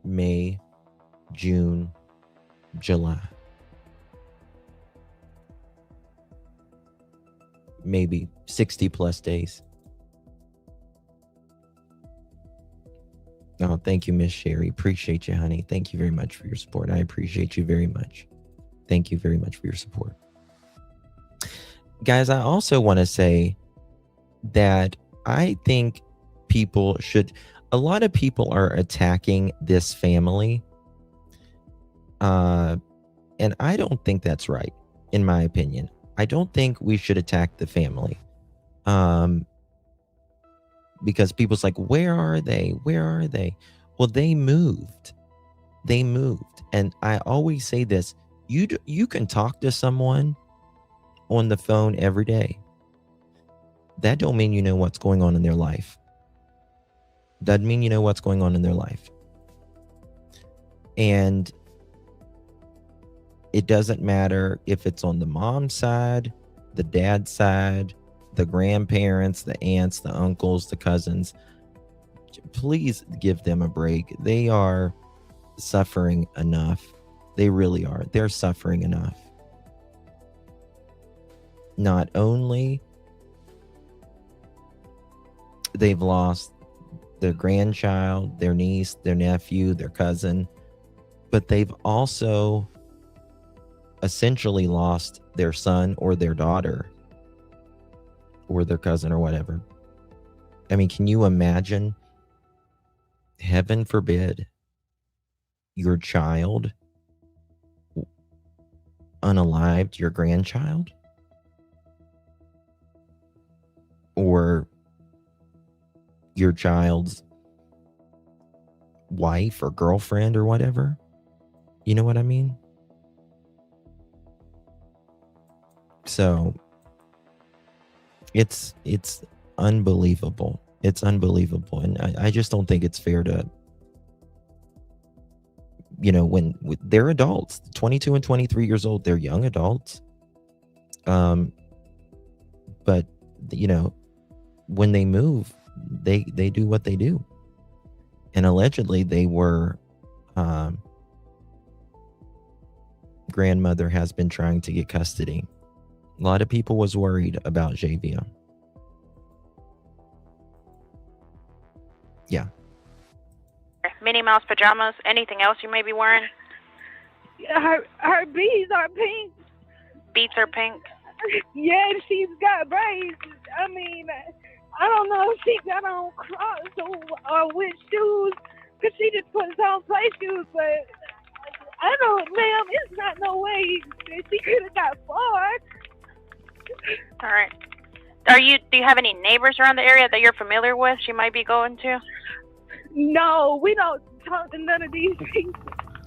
May, June, July. Maybe 60 plus days. Oh, thank you, Miss Sherry. Appreciate you, honey. Thank you very much for your support. I appreciate you very much. Thank you very much for your support. Guys, I also want to say that I think people should, a lot of people are attacking this family. And I don't think that's right, in my opinion. I don't think we should attack the family. because people's like, where are they? Where are they? Well, they moved. They moved. And I always say this, you can talk to someone on the phone every day. That don't mean you know what's going on in their life. Doesn't mean you know what's going on in their life. And it doesn't matter if it's on the mom's side, the dad's side, the grandparents, the aunts, the uncles, the cousins. Please give them a break. They are suffering enough. They really are. They're suffering enough. Not only they've lost their grandchild, their niece, their nephew, their cousin, but they've also essentially lost their son or their daughter or their cousin or whatever. I mean, can you imagine, heaven forbid, your child unalived your grandchild? Or your child's wife or girlfriend or whatever? You know what I mean? So it's unbelievable. It's unbelievable. And I just don't think it's fair to, when they're adults, 22 and 23 years old, they're young adults. But when they move, they do what they do. And allegedly they were, grandmother has been trying to get custody. A lot of people was worried about Javeayah. Yeah. Minnie Mouse pajamas. Anything else you may be wearing? Her beads are pink. Beats are pink. Yeah, she's got braids. I mean, I don't know if she got on Crocs or with shoes, because she just put on play shoes, but I don't, ma'am, it's not no way that she could have got far. All right. Do you have any neighbors around the area that you're familiar with she might be going to? No, we don't talk to none of these people.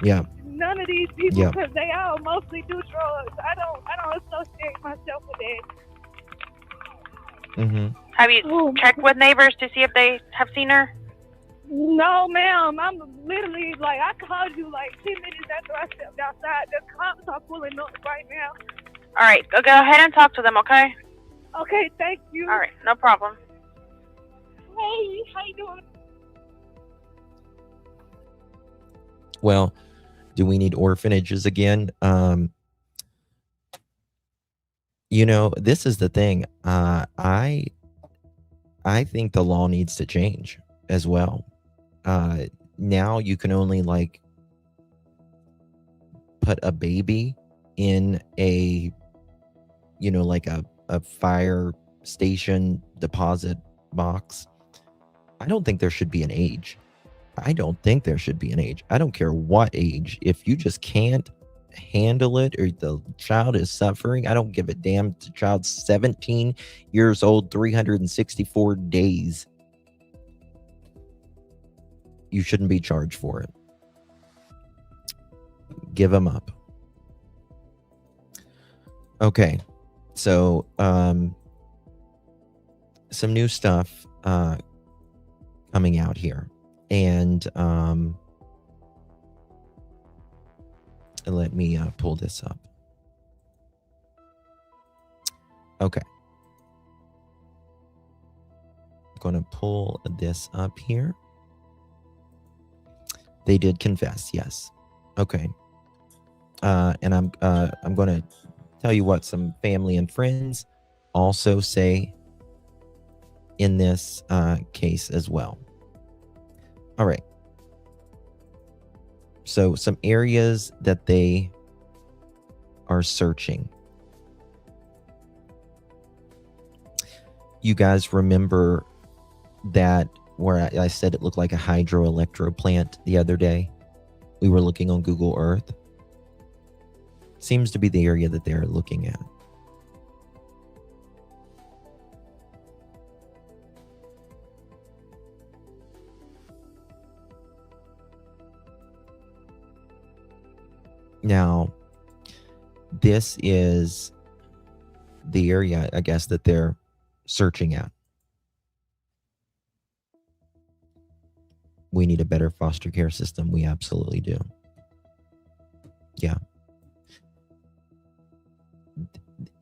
Yeah. None of these people, Yeah. because they all mostly do drugs. I don't associate myself with that. Mm-hmm. Have you checked with neighbors to see if they have seen her? No, ma'am. I'm literally, I called you 10 minutes after I stepped outside. The cops are pulling up right now. All right. Go ahead and talk to them, okay? Okay, thank you. All right. No problem. Hey, how you doing? Well, do we need orphanages again? This is the thing. I think the law needs to change as well. Now you can only put a baby in a a fire station deposit box. I don't think there should be an age. I don't care what age. If you just can't handle it or the child is suffering, I don't give a damn. The child's 17 years old, 364 days. You shouldn't be charged for it. Give them up. Okay. So, some new stuff coming out here. And let me pull this up. Okay. I'm going to pull this up here. They did confess, yes. Okay. And I'm going to tell you what some family and friends also say in this case as well. All right. So some areas that they are searching. You guys remember that where I said it looked like a hydroelectric plant the other day? We were looking on Google Earth. Seems to be the area that they're looking at. Now, this is the area, I guess, that they're searching at. We need a better foster care system. We absolutely do. Yeah.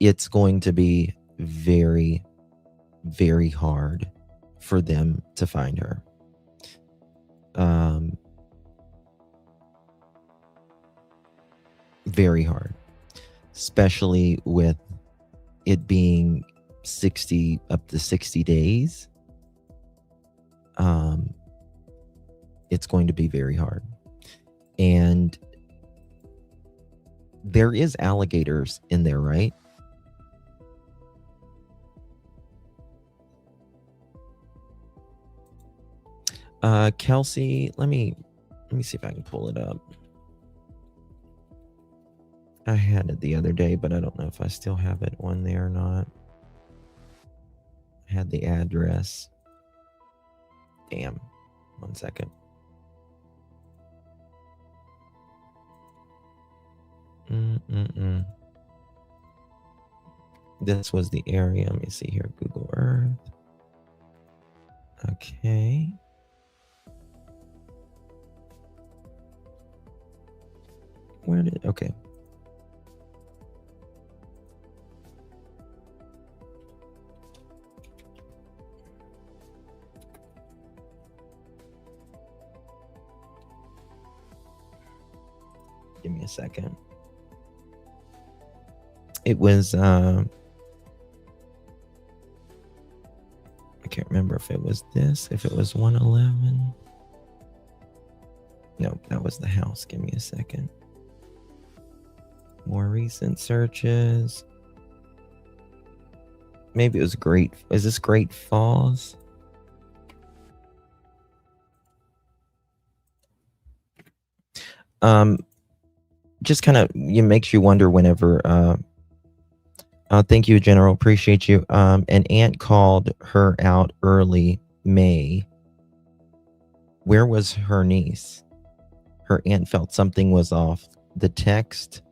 It's going to be very, very hard for them to find her. Very hard, especially with it being 60 up to 60 days. It's going to be very hard. And there is alligators in there, right? Kelsey, let me see if I can pull it up. I had it the other day, but I don't know if I still have it on there or not. I had the address. Damn. 1 second. This was the area. Let me see here. Google Earth. Okay. Where did... Okay. Give me a second. It was, I can't remember if it was this, if it was 111. No, that was the house. Give me a second. More recent searches. Maybe it was Great. Is this Great Falls? Just kind of, it makes you wonder whenever, thank you, General. Appreciate you. An aunt called her out early May. Where was her niece? Her aunt felt something was off. The text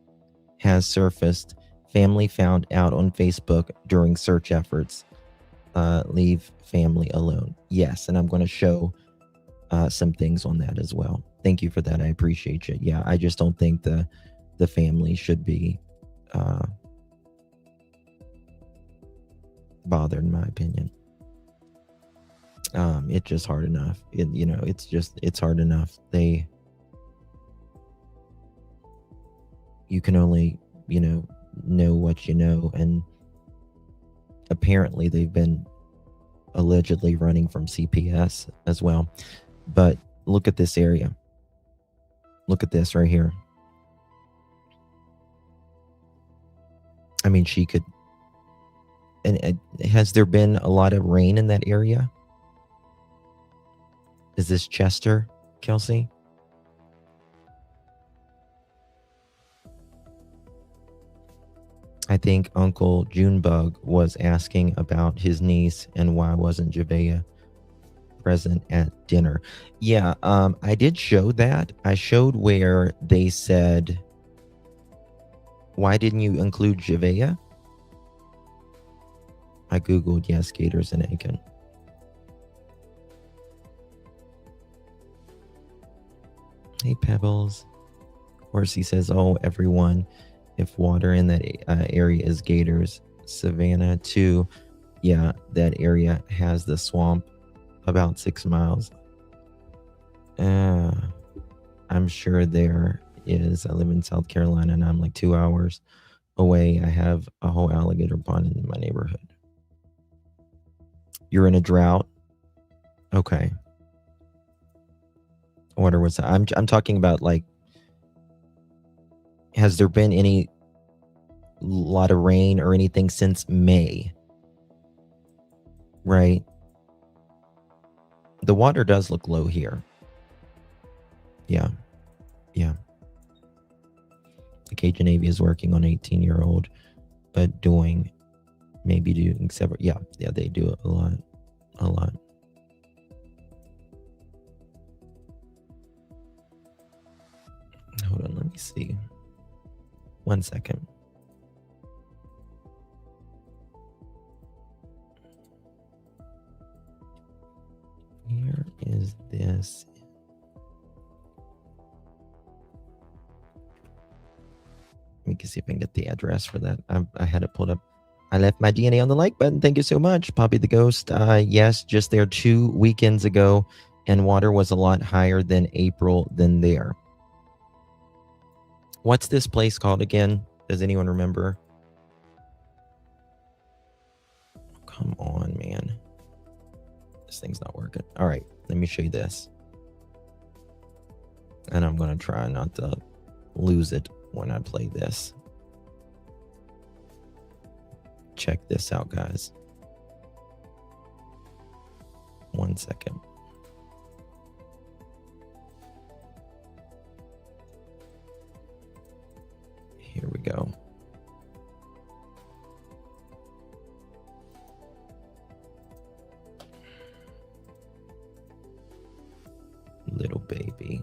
has surfaced. Family found out on Facebook during search efforts. Leave family alone. Yes, and I'm going to show some things on that as well. Thank you for that. I appreciate you. Yeah, I just don't think the family should be bothered, in my opinion. It's just hard enough. It's hard enough. You can only, know what you know, and apparently they've been allegedly running from CPS as well. But look at this area. Look at this right here. I mean, she could. And has there been a lot of rain in that area? Is this Chester, Kelsey? I think Uncle Junebug was asking about his niece and why wasn't Javeayah present at dinner. Yeah, I did show that. I showed where they said, why didn't you include Javeayah? I Googled, yes, gators in Aiken. Hey, Pebbles. Horsey says, oh, everyone, if water in that area is gators. Savannah, too. Yeah, that area has the swamp about 6 miles. I'm sure there is. I live in South Carolina, and I'm like 2 hours away. I have a whole alligator pond in my neighborhood. You're in a drought? Okay. Water was... I'm talking about, like, has there been any lot of rain or anything since May? Right? The water does look low here. Yeah. Yeah. The Cajun Navy is working on 18-year-old, but maybe doing several. Yeah, they do a lot. Hold on, let me see. 1 second. Where is this? We can see if I can get the address for that. I had it pulled up. I left my DNA on the like button. Thank you so much, Poppy the Ghost. Yes, just there 2 weekends ago, and water was a lot higher than April than there. What's this place called again? Does anyone remember? Come on, man. This thing's not working. All right, let me show you this. And I'm going to try not to lose it when I play this. Check this out, guys. 1 second. Here we go. Little baby.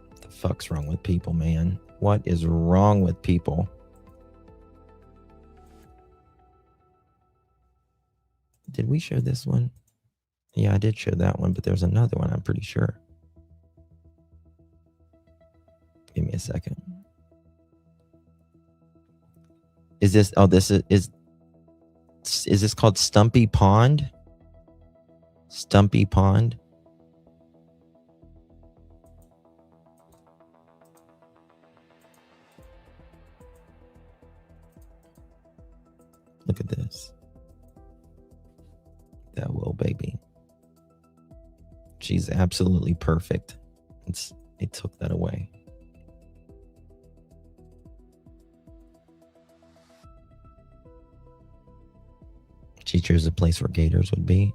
What the fuck's wrong with people, man? What is wrong with people? Did we show this one? Yeah, I did show that one, but there's another one, I'm pretty sure. Give me a second. Is this, oh, this is this called Stumpy Pond? Stumpy Pond? Look at this. That little baby. She's absolutely perfect. It took that away. She chose a place where gators would be.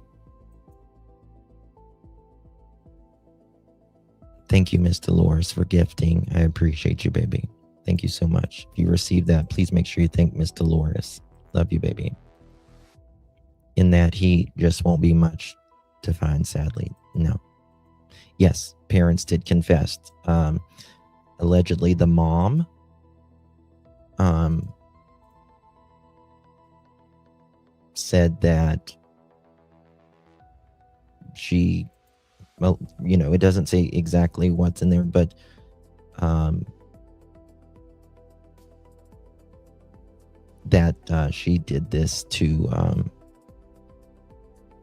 Thank you, Miss Dolores, for gifting. I appreciate you, baby. Thank you so much. If you received that, please make sure you thank Miss Dolores. Love you, baby. In that he just won't be much to find, sadly. No. Yes, parents did confess. Allegedly, the mom said that she, well, you know, it doesn't say exactly what's in there, but that she did this to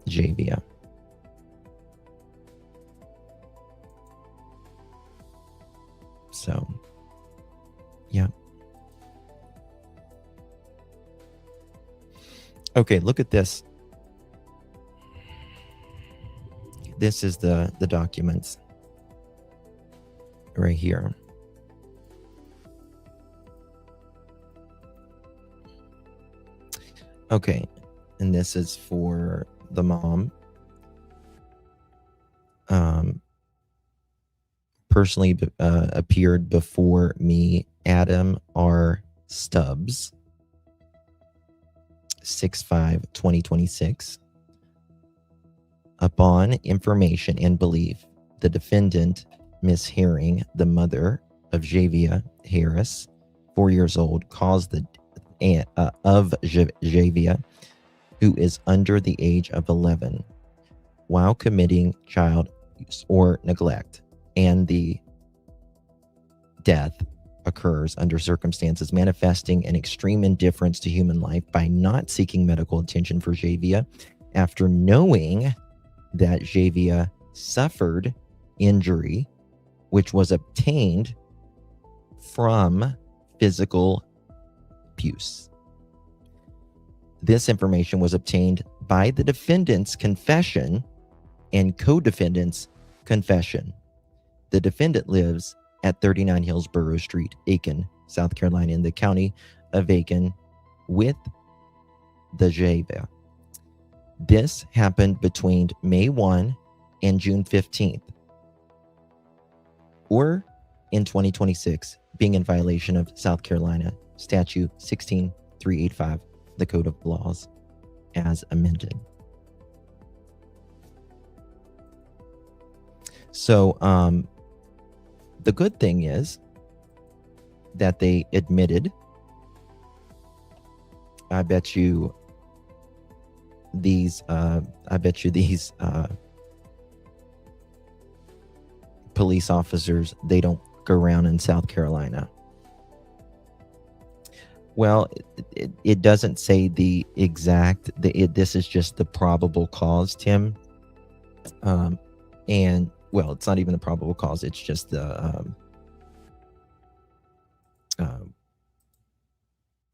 Javeayah. So, yeah. Okay, look at this. This is the documents right here. Okay, and this is for the mom. Personally appeared before me, Adam R. Stubbs, 6/5/2026. Upon information and belief, the defendant, Miss Herring, the mother of Javeayah Harris, 4 years old, caused the of Javeayah, who is under the age of 11, while committing child abuse or neglect, and the death occurs under circumstances manifesting an extreme indifference to human life by not seeking medical attention for Javeayah after knowing that Javeayah suffered injury, which was obtained from physical abuse. This information was obtained by the defendant's confession and co-defendant's confession. The defendant lives at 39 Hillsborough Street, Aiken, South Carolina, in the county of Aiken with the Javeayah. This happened between May 1 and June 15th, or in 2026, being in violation of South Carolina Statute 16385, the Code of Laws, as amended. So, the good thing is that they admitted. I bet you these police officers, they don't go around in South Carolina. Well, it doesn't say the exact, this is just the probable cause, Tim. And, well, it's not even the probable cause. It's just the,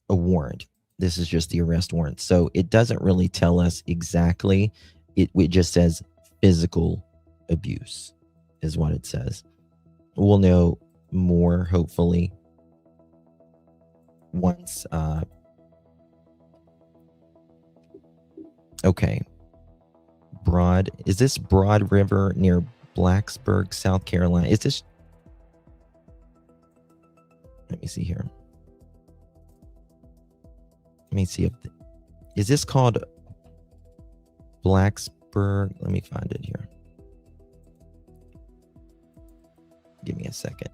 a warrant. This is just the arrest warrant. So it doesn't really tell us exactly. It just says physical abuse is what it says. We'll know more, hopefully, once okay. Is this Broad River near Blacksburg, South Carolina? Is this, let me see here. Let me see if is this called Blacksburg? Let me find it here. Give me a second.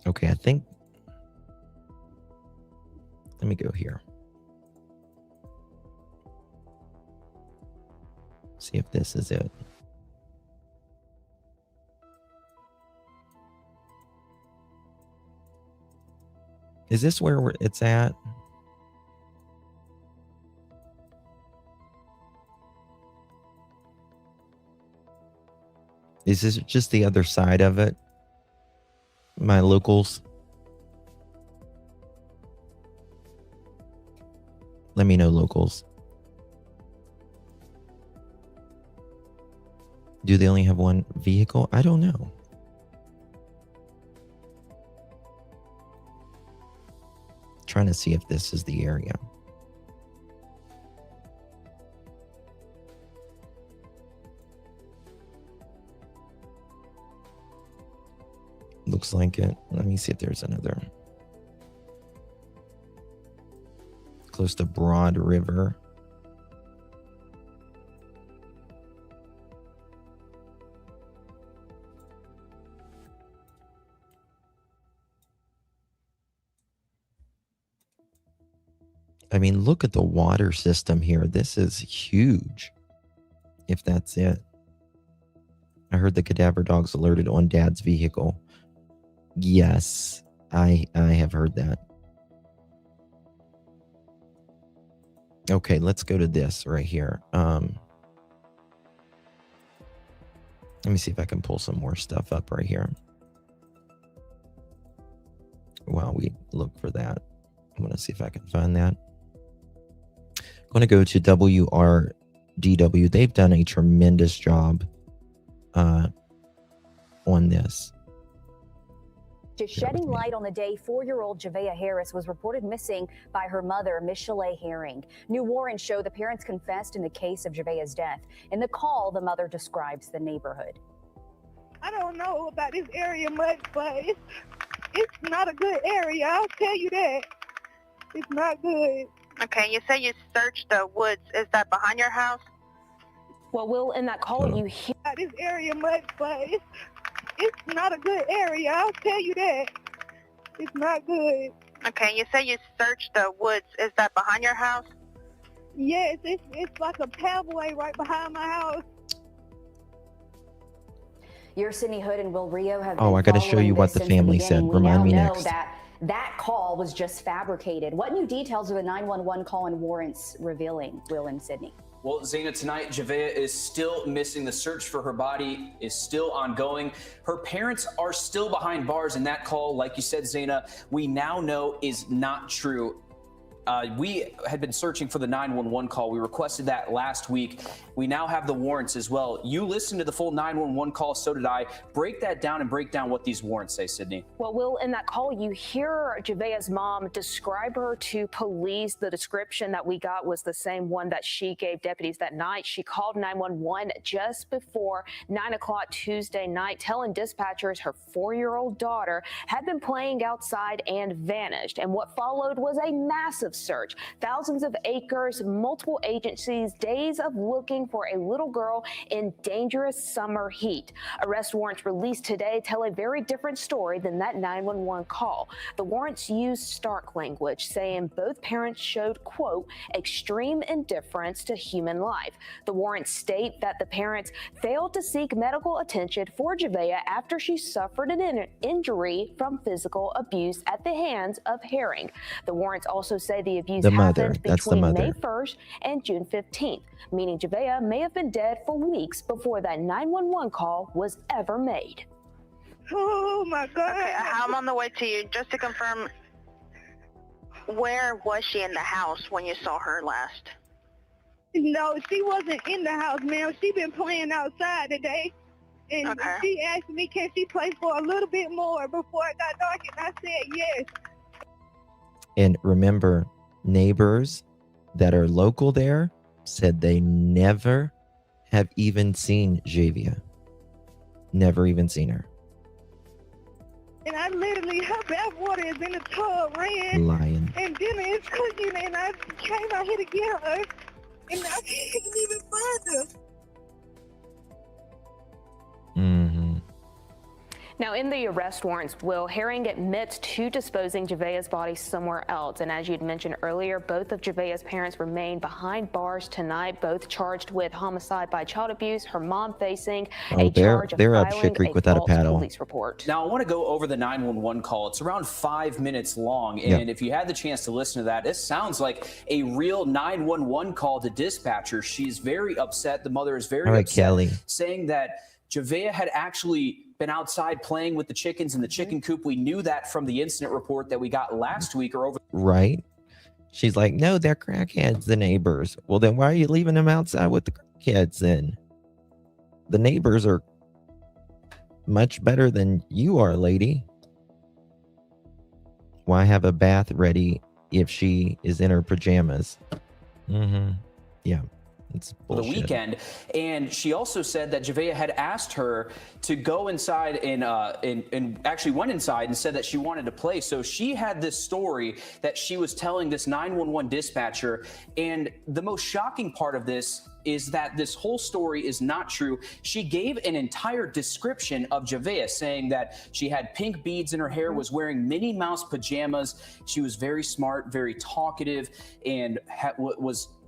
Okay, I think, let me go here. See if this is it. Is this where it's at? Is this just the other side of it? My locals? Let me know, locals. Do they only have one vehicle? I don't know. Trying to see if this is the area. Looks like it. Let me see if there's another. Close to Broad River. I mean, look at the water system here. This is huge. If that's it. I heard the cadaver dogs alerted on Dad's vehicle. Yes, I have heard that. Okay, let's go to this right here. Let me see if I can pull some more stuff up right here. While we look for that, I'm going to see if I can find that. I'm going to go to WRDW. They've done a tremendous job on this. Just shedding light on the day 4-year-old Javeayah Harris was reported missing by her mother, Michilae Herring. New warrants show the parents confessed in the case of Javeayah's death. In the call, the mother describes the neighborhood. I don't know about this area much, but it's not a good area. I'll tell you that. It's not good. Okay, you say you searched the woods. Is that behind your house? Well, Will, in that call, you hear Not this area much, but it's not a good area. I'll tell you that. It's not good. Okay, you say you searched the woods. Is that behind your house? Yes, it's like a pathway right behind my house. your Sydney Hood and Will Rio have Oh, been I got to show you what the family said. Remind me next. That call was just fabricated. What new details are the 911 call and warrants revealing, Will and Sydney? Well, Zaina, tonight, Javeayah is still missing. The search for her body is still ongoing. Her parents are still behind bars, and that call, like you said, Zaina, we now know is not true. We had been searching for the 911 call. We requested that last week. We now have the warrants as well. You listened to the full 911 call, so did I. Break that down and break down what these warrants say, Sydney. Well, Will, in that call, you hear Javeayah's mom describe her to police. The description that we got was the same one that she gave deputies that night. She called 911 just before 9 o'clock Tuesday night, telling dispatchers her 4-year-old daughter had been playing outside and vanished. And what followed was a massive search. Thousands of acres, multiple agencies, days of looking for a little girl in dangerous summer heat. Arrest warrants released today tell a very different story than that 911 call. The warrants use stark language, saying both parents showed, quote, extreme indifference to human life. The warrants state that the parents failed to seek medical attention for Javeayah after she suffered an injury from physical abuse at the hands of Herring. The warrants also say the abuse happened between May 1st and June 15th, meaning Javeayah may have been dead for weeks before that 911 call was ever made. Oh my God. Okay, I'm on the way to you. Just to confirm, where was she in the house when you saw her last? No, she wasn't in the house, ma'am. She been playing outside today. And Okay. she asked me, can she play for a little bit more before it got dark? And I said yes. And remember, neighbors that are local there said they never have even seen Javeayah. Never even seen her. And I literally, her bath water is in the tub, ran. Lying. And dinner is cooking, and I came out here to get her. And I can't even find her. Mm-hmm. Now, in the arrest warrants, Will, Herring admits to disposing Javeayah's body somewhere else. And as you'd mentioned earlier, both of Javeayah's parents remain behind bars tonight, both charged with homicide by child abuse. Her mom facing a charge of they're up filing shit creek a without a false paddle. police report. Now, I want to go over the 911 call. It's around 5 minutes long. And if you had the chance to listen to that, this sounds like a real 911 call to dispatcher. She's very upset. The mother is very upset, Kelly, saying that Javeayah had actually been outside playing with the chickens in the chicken coop. We knew that from the incident report that we got last week or over. right? She's like, no, they're crackheads, the neighbors. Well, then why are you leaving them outside with the crackheads then? The neighbors are much better than you are, lady. Why have a bath ready if she is in her pajamas? Mm-hmm. Yeah. It's bullshit. The weekend. And she also said that Javeayah had asked her to go inside and actually went inside and said that she wanted to play. So she had this story that she was telling this 911 dispatcher. And the most shocking part of this is that this whole story is not true. She gave an entire description of Javeayah, saying that she had pink beads in her hair, was wearing Minnie Mouse pajamas. She was very smart, very talkative, and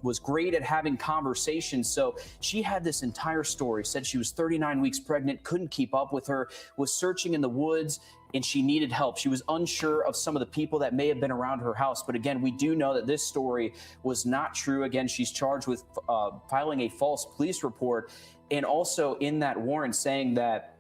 was great at having conversations. So she had this entire story, said she was 39 weeks pregnant, couldn't keep up with her, was searching in the woods, and she needed help. She was unsure of some of the people that may have been around her house. But again, we do know that this story was not true. Again, she's charged with filing a false police report, and also in that warrant saying that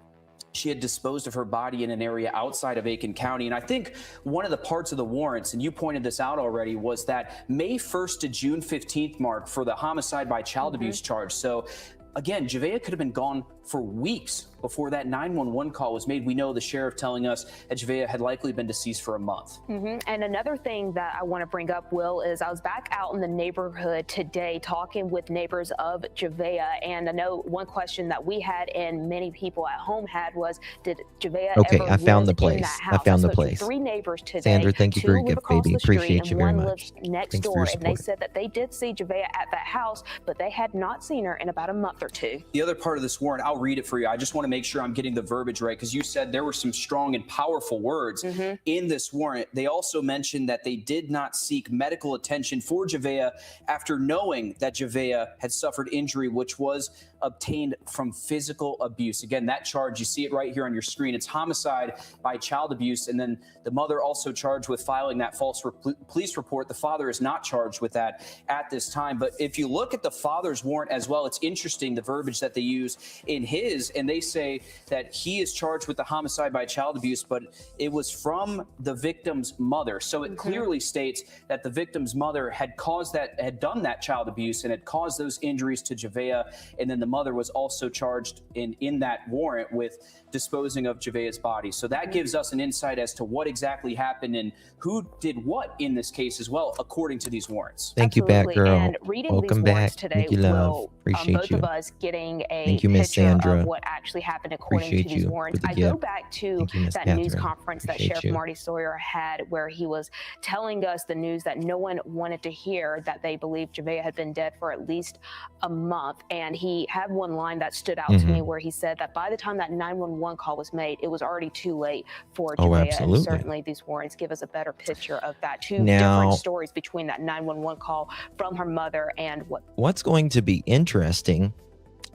she had disposed of her body in an area outside of Aiken County. And I think one of the parts of the warrants, and you pointed this out already, was that May 1st to June 15th mark for the homicide by child abuse charge. So again, Javeayah could have been gone for weeks before that 911 call was made. We know the sheriff telling us that Javeayah had likely been deceased for a month. And another thing that I want to bring up, Will, is I was back out in the neighborhood today talking with neighbors of Javeayah. And I know one question that we had and many people at home had was, did Javeayah ever I found the live in place. that house? I found the spoke to place. 3 neighbors today. Sandra, thank you for your Two live gift, across baby. the street, Appreciate you and very one much. lives next Thanks for door. your And they support. said that they did see Javeayah at that house, but they had not seen her in about a month or 2. The other part of this warrant, I'll read it for you. I just want to make sure I'm getting the verbiage right, because you said there were some strong and powerful words in this warrant. They also mentioned that they did not seek medical attention for Javeayah after knowing that Javeayah had suffered injury, which was obtained from physical abuse. Again, that charge, you see it right here on your screen. It's homicide by child abuse. And then the mother also charged with filing that false police report. The father is not charged with that at this time. But if you look at the father's warrant as well, it's interesting the verbiage that they use in his, and they say that he is charged with the homicide by child abuse, but it was from the victim's mother. So it clearly states that the victim's mother had done that child abuse and had caused those injuries to Javeayah. And then the mother was also charged in that warrant with disposing of Javeayah's body. So that gives us an insight as to what exactly happened and who did what in this case as well, according to these warrants. Thank you back, girl. And reading Welcome these back. warrants today, Thank you, love. Will, Appreciate both you. of us getting a Thank you, Miss picture Sandra. of what actually happened according to Appreciate these you warrants. for the I go gift. back to Thank you, Miss that news Catherine. conference that Appreciate Sheriff you. Marty Sawyer had, where he was telling us the news that no one wanted to hear, that they believed Javeayah had been dead for at least a month. And he had one line that stood out to me, where he said that by the time that 911 call was made, it was already too late for Oh, Javeayah. absolutely. And certainly these warrants give us a better picture of that. Two Now- different stories between that 911 call from her mother and What's going to be interesting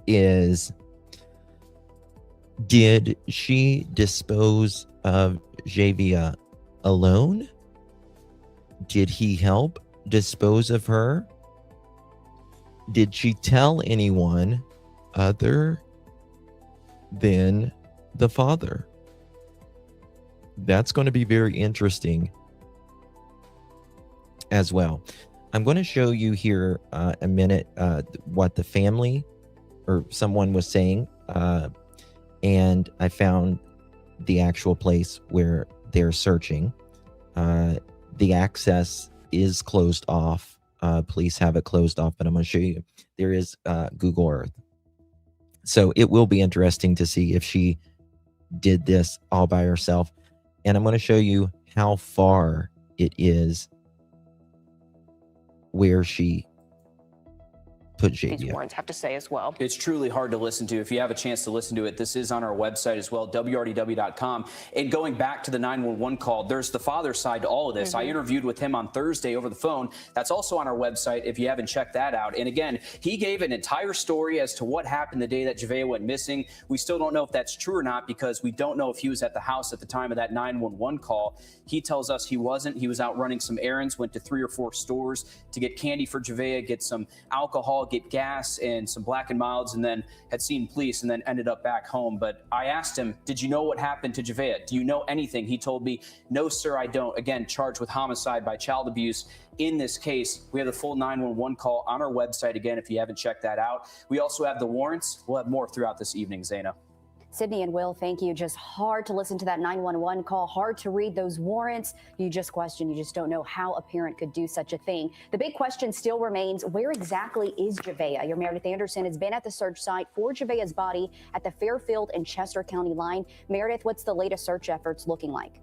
is, did she dispose of Javeayah alone? Did he help dispose of her? Did she tell anyone other than the father? That's going to be very interesting as well. I'm going to show you here a minute what the family or someone was saying, and I found the actual place where they're searching. The access is closed off. Police have it closed off, but I'm going to show you. There is Google Earth. So it will be interesting to see if she did this all by herself. And I'm going to show you how far it is where she put these Javeayah. warrants have to say as well. It's truly hard to listen to. If you have a chance to listen to it, this is on our website as well, WRDW.com. And going back to the 911 call, there's the father's side to all of this. I interviewed with him on Thursday over the phone. That's also on our website if you haven't checked that out. And again, he gave an entire story as to what happened the day that Javeayah went missing. We still don't know if that's true or not, because we don't know if he was at the house at the time of that 911 call. He tells us he wasn't. He was out running some errands, went to 3 or 4 stores to get candy for Javeayah, get some alcohol, get gas and some Black and Milds, and then had seen police and then ended up back home. But I asked him, did you know what happened to Javeayah? Do you know anything? He told me, no, sir, I don't. Again, charged with homicide by child abuse. In this case, we have the full 911 call on our website, again, if you haven't checked that out. We also have the warrants. We'll have more throughout this evening, Zaina. Sydney and Will, thank you. Just hard to listen to that 911 call, hard to read those warrants. You just question, you just don't know how a parent could do such a thing. The big question still remains, where exactly is Javeayah? Your Meredith Anderson has been at the search site for Javeayah's body at the Fairfield and Chester County line. Meredith, what's the latest search efforts looking like?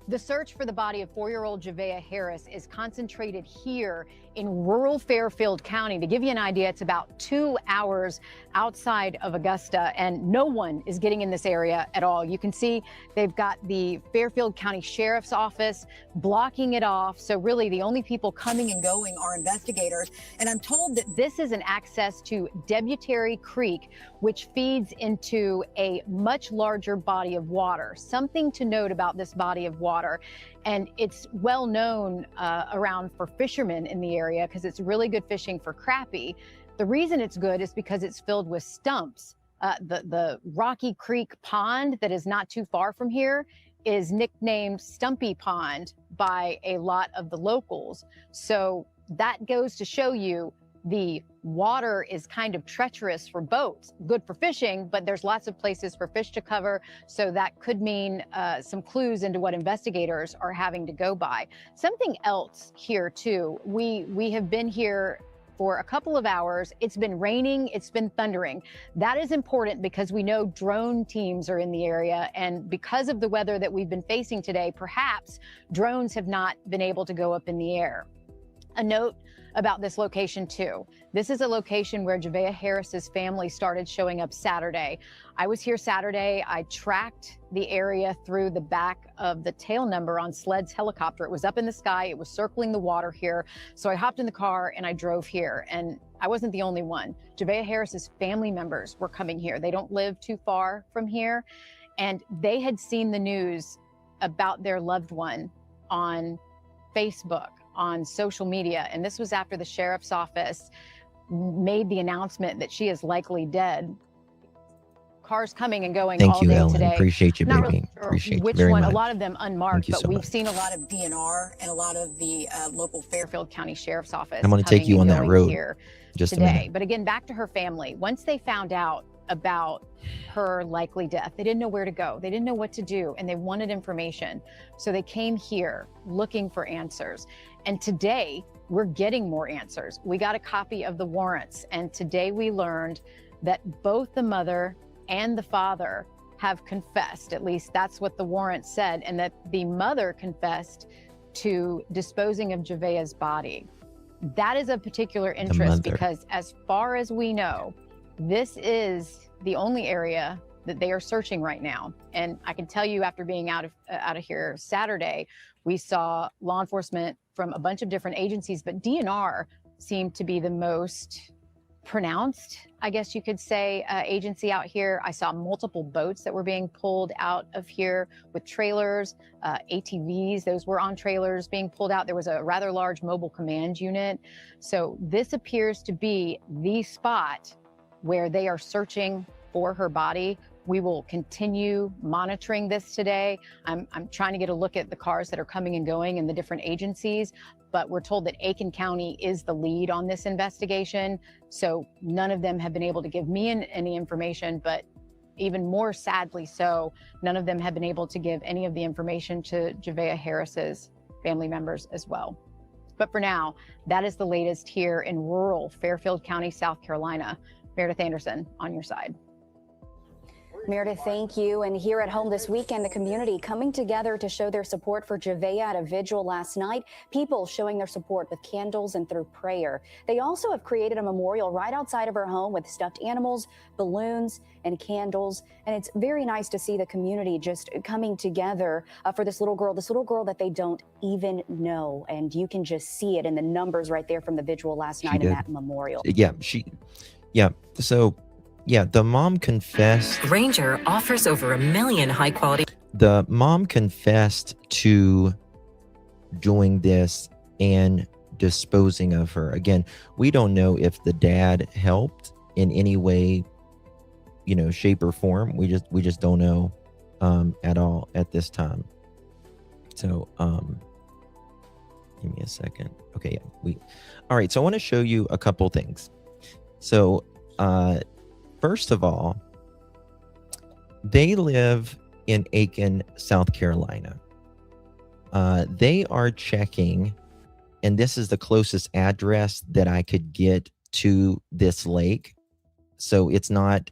The search for the body of 4-year-old Javeayah Harris is concentrated here in rural Fairfield County. To give you an idea, it's about 2 hours outside of Augusta, and no one is getting in this area at all. You can see they've got the Fairfield County Sheriff's Office blocking it off. So really the only people coming and going are investigators. And I'm told that this is an access to Debutary Creek, which feeds into a much larger body of water. Something to note about this body of water, and it's well known around for fishermen in the area because it's really good fishing for crappie. The reason it's good is because it's filled with stumps. The Rocky Creek Pond that is not too far from here is nicknamed Stumpy Pond by a lot of the locals. So that goes to show you the water is kind of treacherous for boats, good for fishing, but there's lots of places for fish to cover. So that could mean some clues into what investigators are having to go by. Something else here too, we have been here for a couple of hours. It's been raining, it's been thundering. That is important because we know drone teams are in the area, and because of the weather that we've been facing today, perhaps drones have not been able to go up in the air. A note about this location too. This is a location where Javeayah Harris's family started showing up Saturday. I was here Saturday. I tracked the area through the back of the tail number on SLED's helicopter. It was up in the sky. It was circling the water here. So I hopped in the car and I drove here, and I wasn't the only one. Javeayah Harris's family members were coming here. They don't live too far from here, and they had seen the news about their loved one on Facebook, on social media. And this was after the sheriff's office made the announcement that she is likely dead. Cars coming and going all day Ellen. today. Appreciate you, Not baby. really sure Appreciate which you very one, much. a lot of them unmarked, Thank you but so we've much. seen a lot of DNR and a lot of the local Fairfield County Sheriff's Office. I'm going to take coming you on and that going road here just a today. minute. But again, back to her family. Once they found out about her likely death, they didn't know where to go. They didn't know what to do, and they wanted information. So they came here looking for answers. And today we're getting more answers. We got a copy of the warrants, and today we learned that both the mother and the father have confessed. At least that's what the warrant said, and that the mother confessed to disposing of Javeayah's body. That is of particular interest because as far as we know, this is the only area that they are searching right now. And I can tell you, after being out of here Saturday, we saw law enforcement from a bunch of different agencies, but DNR seemed to be the most pronounced, I guess you could say, agency out here. I saw multiple boats that were being pulled out of here with trailers, ATVs, those were on trailers being pulled out. There was a rather large mobile command unit. So this appears to be the spot where they are searching for her body. We will continue monitoring this today. I'm trying to get a look at the cars that are coming and going in the different agencies, but we're told that Aiken County is the lead on this investigation. So none of them have been able to give me any information, but even more sadly so, none of them have been able to give any of the information to Javeayah Harris's family members as well. But for now, that is the latest here in rural Fairfield County, South Carolina. Meredith Anderson, on your side. Meredith, thank you. And here at home this weekend, the community coming together to show their support for Javeayah at a vigil last night. People showing their support with candles and through prayer. They also have created a memorial right outside of her home with stuffed animals, balloons, and candles. And it's very nice to see the community just coming together for this little girl that they don't even know. And you can just see it in the numbers right there from the vigil last night in that memorial. The mom confessed. Granger offers over 1 million high-quality. The mom confessed to doing this and disposing of her. Again, we don't know if the dad helped in any way, shape or form. We just don't know at all at this time. So give me a second. Okay, all right. So I want to show you a couple things. So first of all, they live in Aiken, South Carolina. They are checking, and this is the closest address that I could get to this lake. So it's not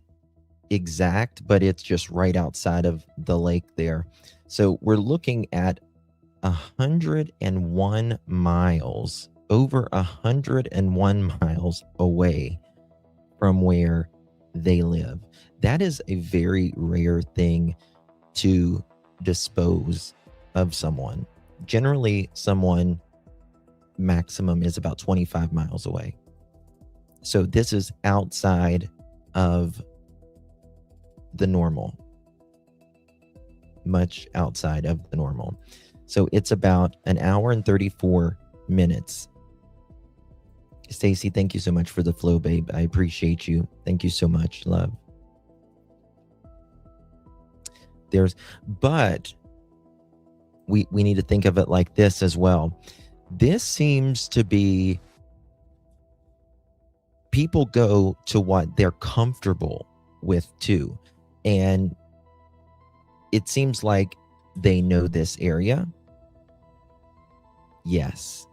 exact, but it's just right outside of the lake there. So we're looking at 101 miles, over 101 miles away from where they live. That is a very rare thing to dispose of someone. Generally, someone maximum is about 25 miles away. So this is outside of the normal, much outside of the normal. So it's about an hour and 34 minutes. Stacy, thank you so much for the flow, babe. I appreciate you. Thank you so much, love. But we need to think of it like this as well. This seems to be, people go to what they're comfortable with too. And it seems like they know this area. Yes.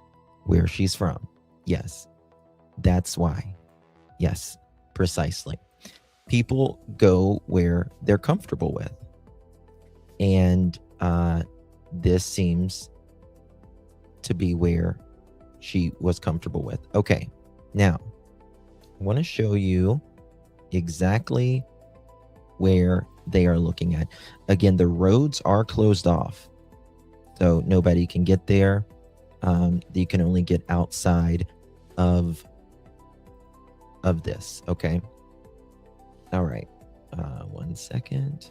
Where she's from. Yes. That's why. Yes, precisely. People go where they're comfortable with. And this seems to be where she was comfortable with. Okay, now I want to show you exactly where they are looking at. Again, the roads are closed off, so nobody can get there. You can only get outside of this. Okay. All right. 1 second.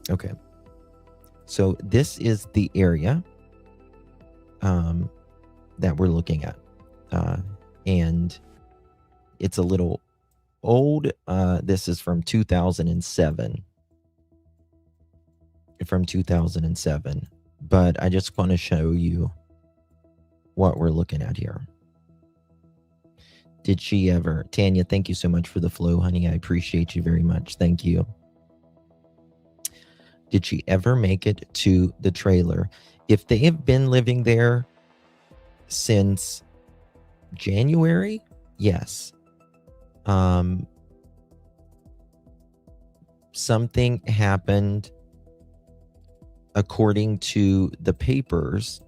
Okay. So this is the area that we're looking at. And it's a little old. This is from 2007. But I just want to show you what we're looking at here. Did she ever? Tanya, thank you so much for the flow, honey. I appreciate you very much. Thank you. Did she ever make it to the trailer? If they have been living there since January, yes. Something happened, according to the papers.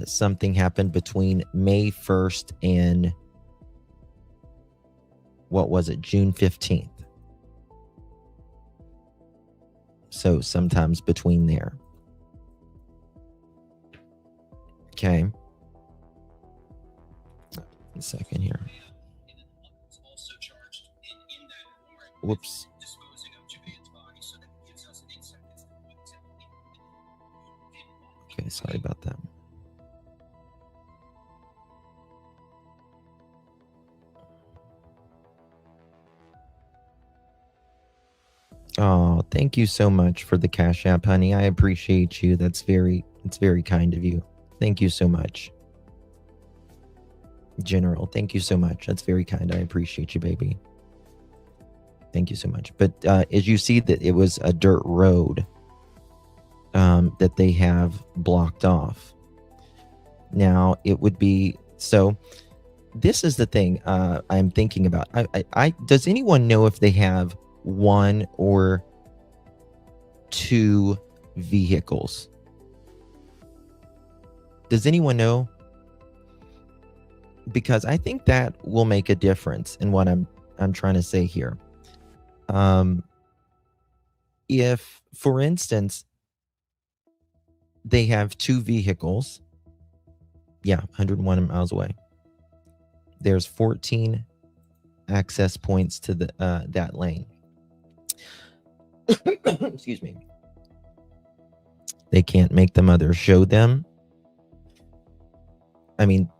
Something happened between May 1st and what was it, June 15th. So sometimes between there. Okay. A second here. Whoops. Okay, sorry about that. Oh, thank you so much for the Cash App, honey. I appreciate you. It's very kind of you. Thank you so much. General, thank you so much. That's very kind. I appreciate you, baby. Thank you so much. But as you see, that it was a dirt road that they have blocked off. Now, it would be, so this is the thing I'm thinking about. Does anyone know if they have one or two vehicles? Does anyone know? Because I think that will make a difference in what I'm trying to say here. If, for instance, they have two vehicles, 101 miles away. There's 14 access points to the that lane. Excuse me. They can't make the mother show them. I mean,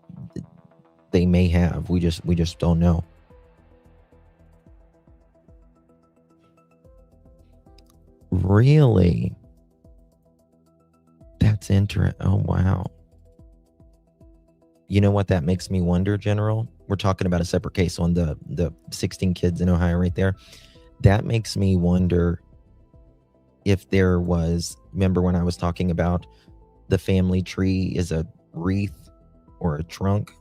they may have. We just don't know. Really? That's interesting. Oh, wow. You know what that makes me wonder, General? We're talking about a separate case on the 16 kids in Ohio right there. That makes me wonder if there was, remember when I was talking about the family tree is a wreath or a trunk?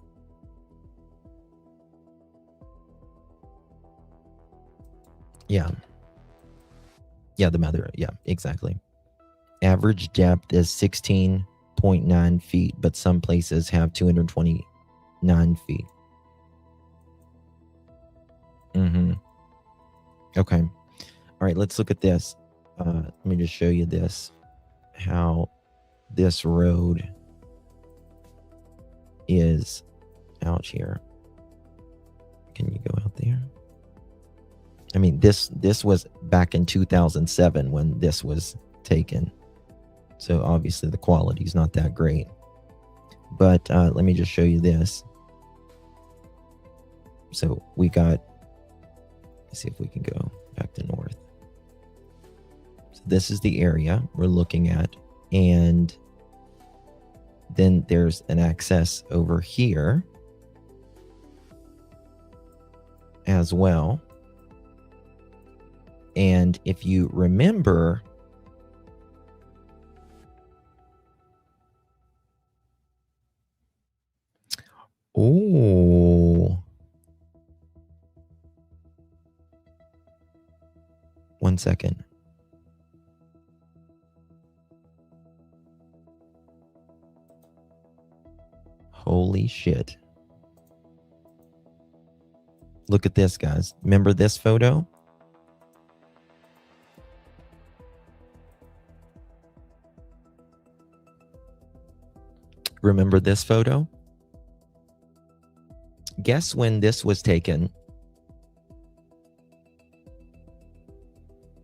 Yeah, the mother. Yeah, exactly. Average depth is 16.9 feet, but some places have 229 feet. Okay. All right, let's look at this. Let me just show you this. How this road is out here. Can you go out there? I mean, this was back in 2007 when this was taken. So obviously the quality is not that great. But let me just show you this. So we got, let's see if we can go back to north. So this is the area we're looking at. And then there's an access over here as well. And if you remember, one second. Holy shit. Look at this, guys. Remember this photo? Remember this photo? Guess when this was taken?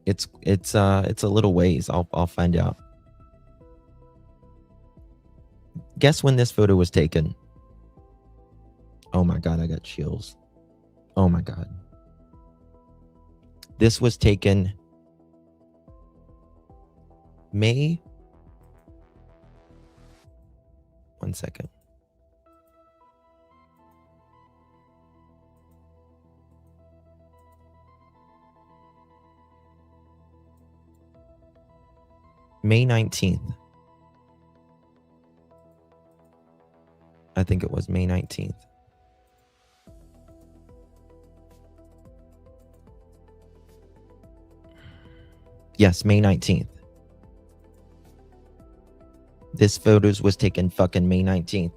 It's a little ways. I'll find out. Guess when this photo was taken? Oh my God, I got chills. Oh my God. This was taken May. One second. May 19th. I think it was May 19th. Yes, May 19th. This photos was taken fucking May 19th.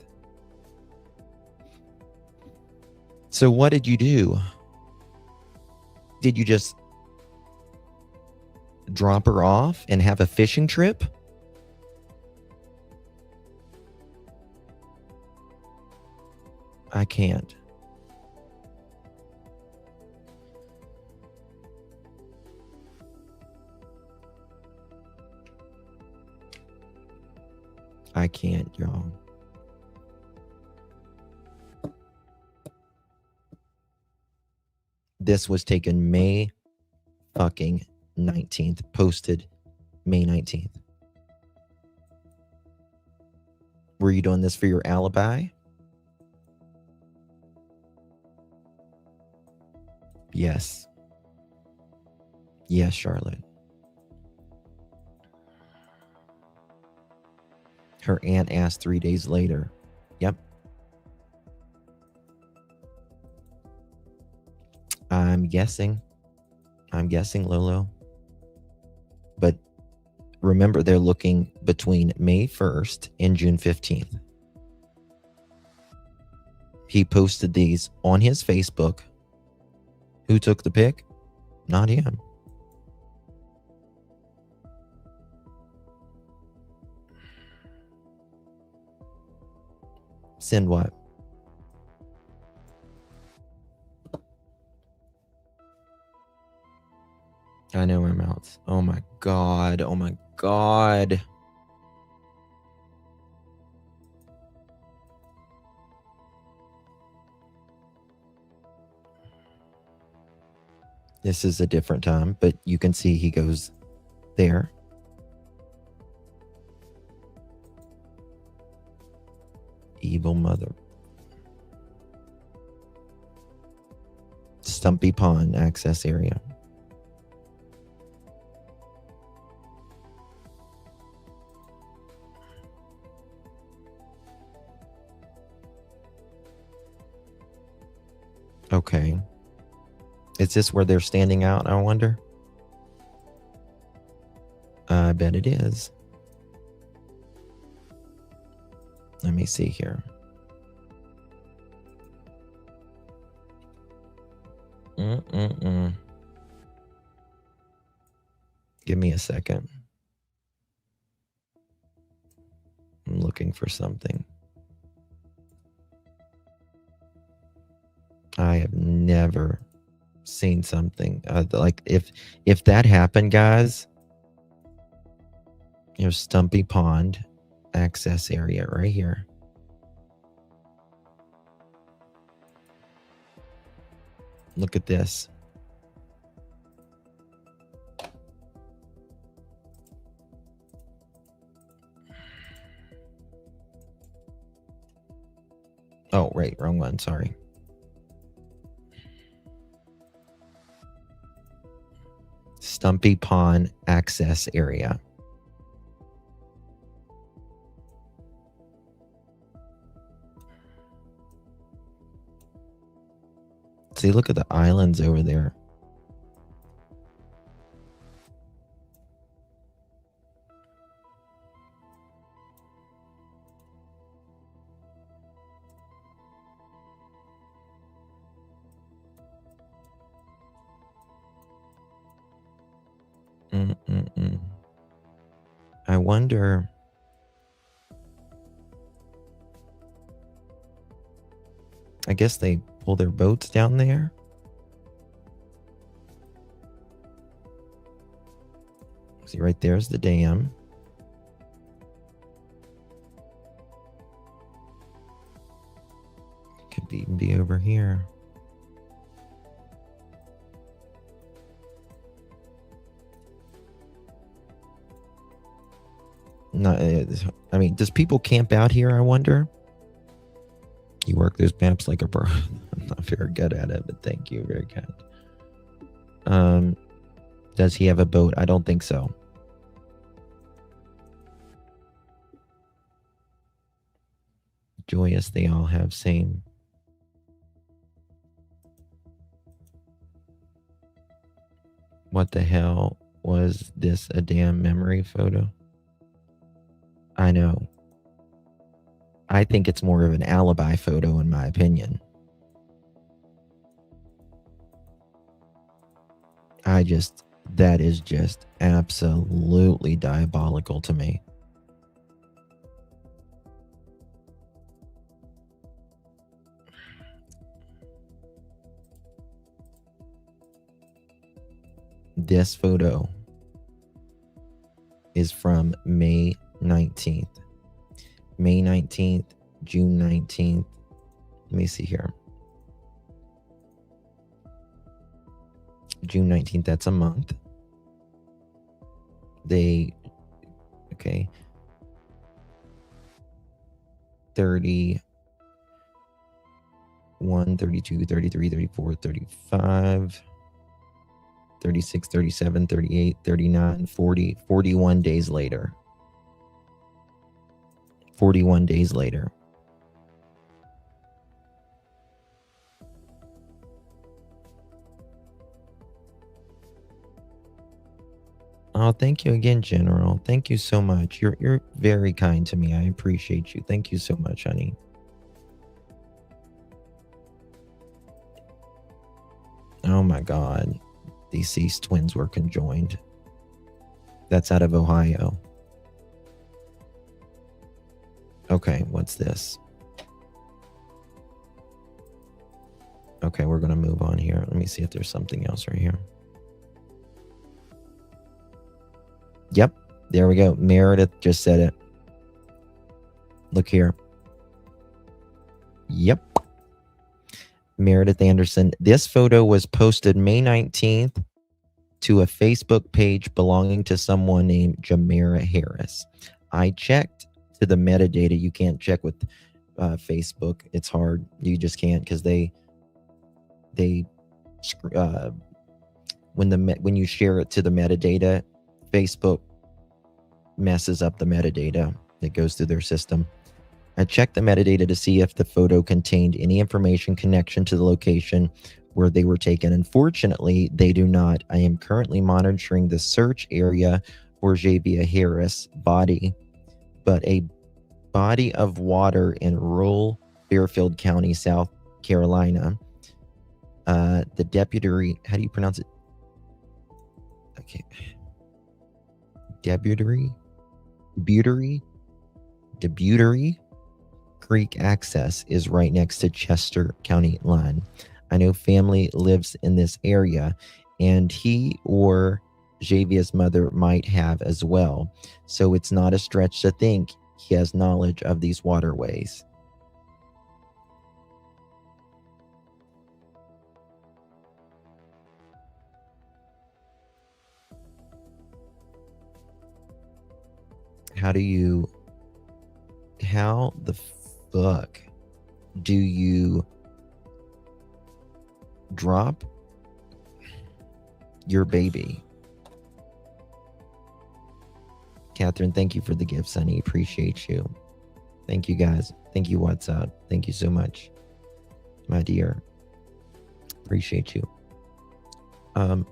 So what did you do? Did you just drop her off and have a fishing trip? I can't. I can't, y'all. This was taken May fucking 19th, posted May 19th. Were you doing this for your alibi? Yes. Yes, Charlotte. Her aunt asked 3 days later. Yep. I'm guessing, Lolo. But remember, they're looking between May 1st and June 15th. He posted these on his Facebook. Who took the pic? Not him. Send what? I know her mouth. Oh my God. Oh my God. This is a different time, but you can see he goes there. Evil mother. Stumpy Pond access area. Okay. Is this where they're standing out, I wonder? I bet it is. Let me see here. Give me a second. I'm looking for something. I have never seen something like if that happened, guys. Here's Stumpy Pond access area right here. Look at this. Oh, right, wrong one, sorry. Stumpy Pond access area. See, look at the islands over there. I wonder. I guess they pull their boats down there. See, right there's the dam. Could even be over here. No, I mean, does people camp out here, I wonder? You work those maps like a pro. I'm not very good at it, but thank you. Very kind. Does he have a boat? I don't think so. Joyous, they all have same. What the hell? Was this a damn memory photo? I know. I think it's more of an alibi photo, in my opinion. That is just absolutely diabolical to me. This photo is from May 19th. May 19th, June 19th. Let me see here. June 19th, that's a month. Okay. 31, 32, 33, 34, 35, 36, 37, 38, 39, 40, 41 days later. 41 days later. Oh, thank you again, General. Thank you so much. You're very kind to me. I appreciate you. Thank you so much, honey. Oh my God. Deceased twins were conjoined. That's out of Ohio. Okay, what's this? Okay, we're gonna move on here. Let me see if there's something else right here. Yep, there we go. Meredith just said it. Look here. Yep. Meredith Anderson. This photo was posted May 19th to a Facebook page belonging to someone named Javeayah Harris. I checked to the metadata. You can't check with Facebook. It's hard. You just can't, because when you share it to the metadata, Facebook messes up the metadata that goes through their system. I checked the metadata to see if the photo contained any information connection to the location where they were taken. Unfortunately, they do not. I am currently monitoring the search area for Javeayah Harris' body, but a body of water in rural Fairfield County, South Carolina. The deputy, how do you pronounce it? Okay. Debutery Creek access is right next to Chester County line. I know family lives in this area, and he or Javeayah's mother might have as well. So it's not a stretch to think he has knowledge of these waterways. How the fuck do you drop your baby? Catherine, thank you for the gifts, honey. Appreciate you. Thank you, guys. Thank you, What's Up. Thank you so much, my dear. Appreciate you. And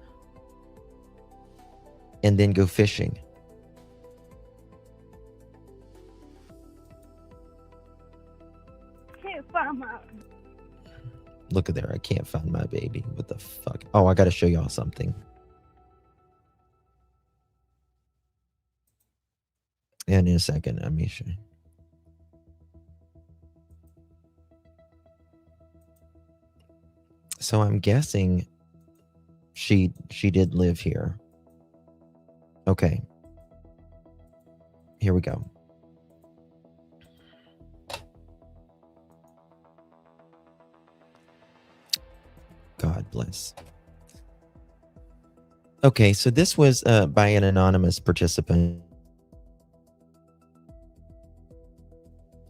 then go fishing. Look at there. I can't find my baby. What the fuck? Oh, I got to show y'all something. And in a second, let me show you. So I'm guessing she did live here. Okay. Here we go. God bless. Okay, so this was by an anonymous participant.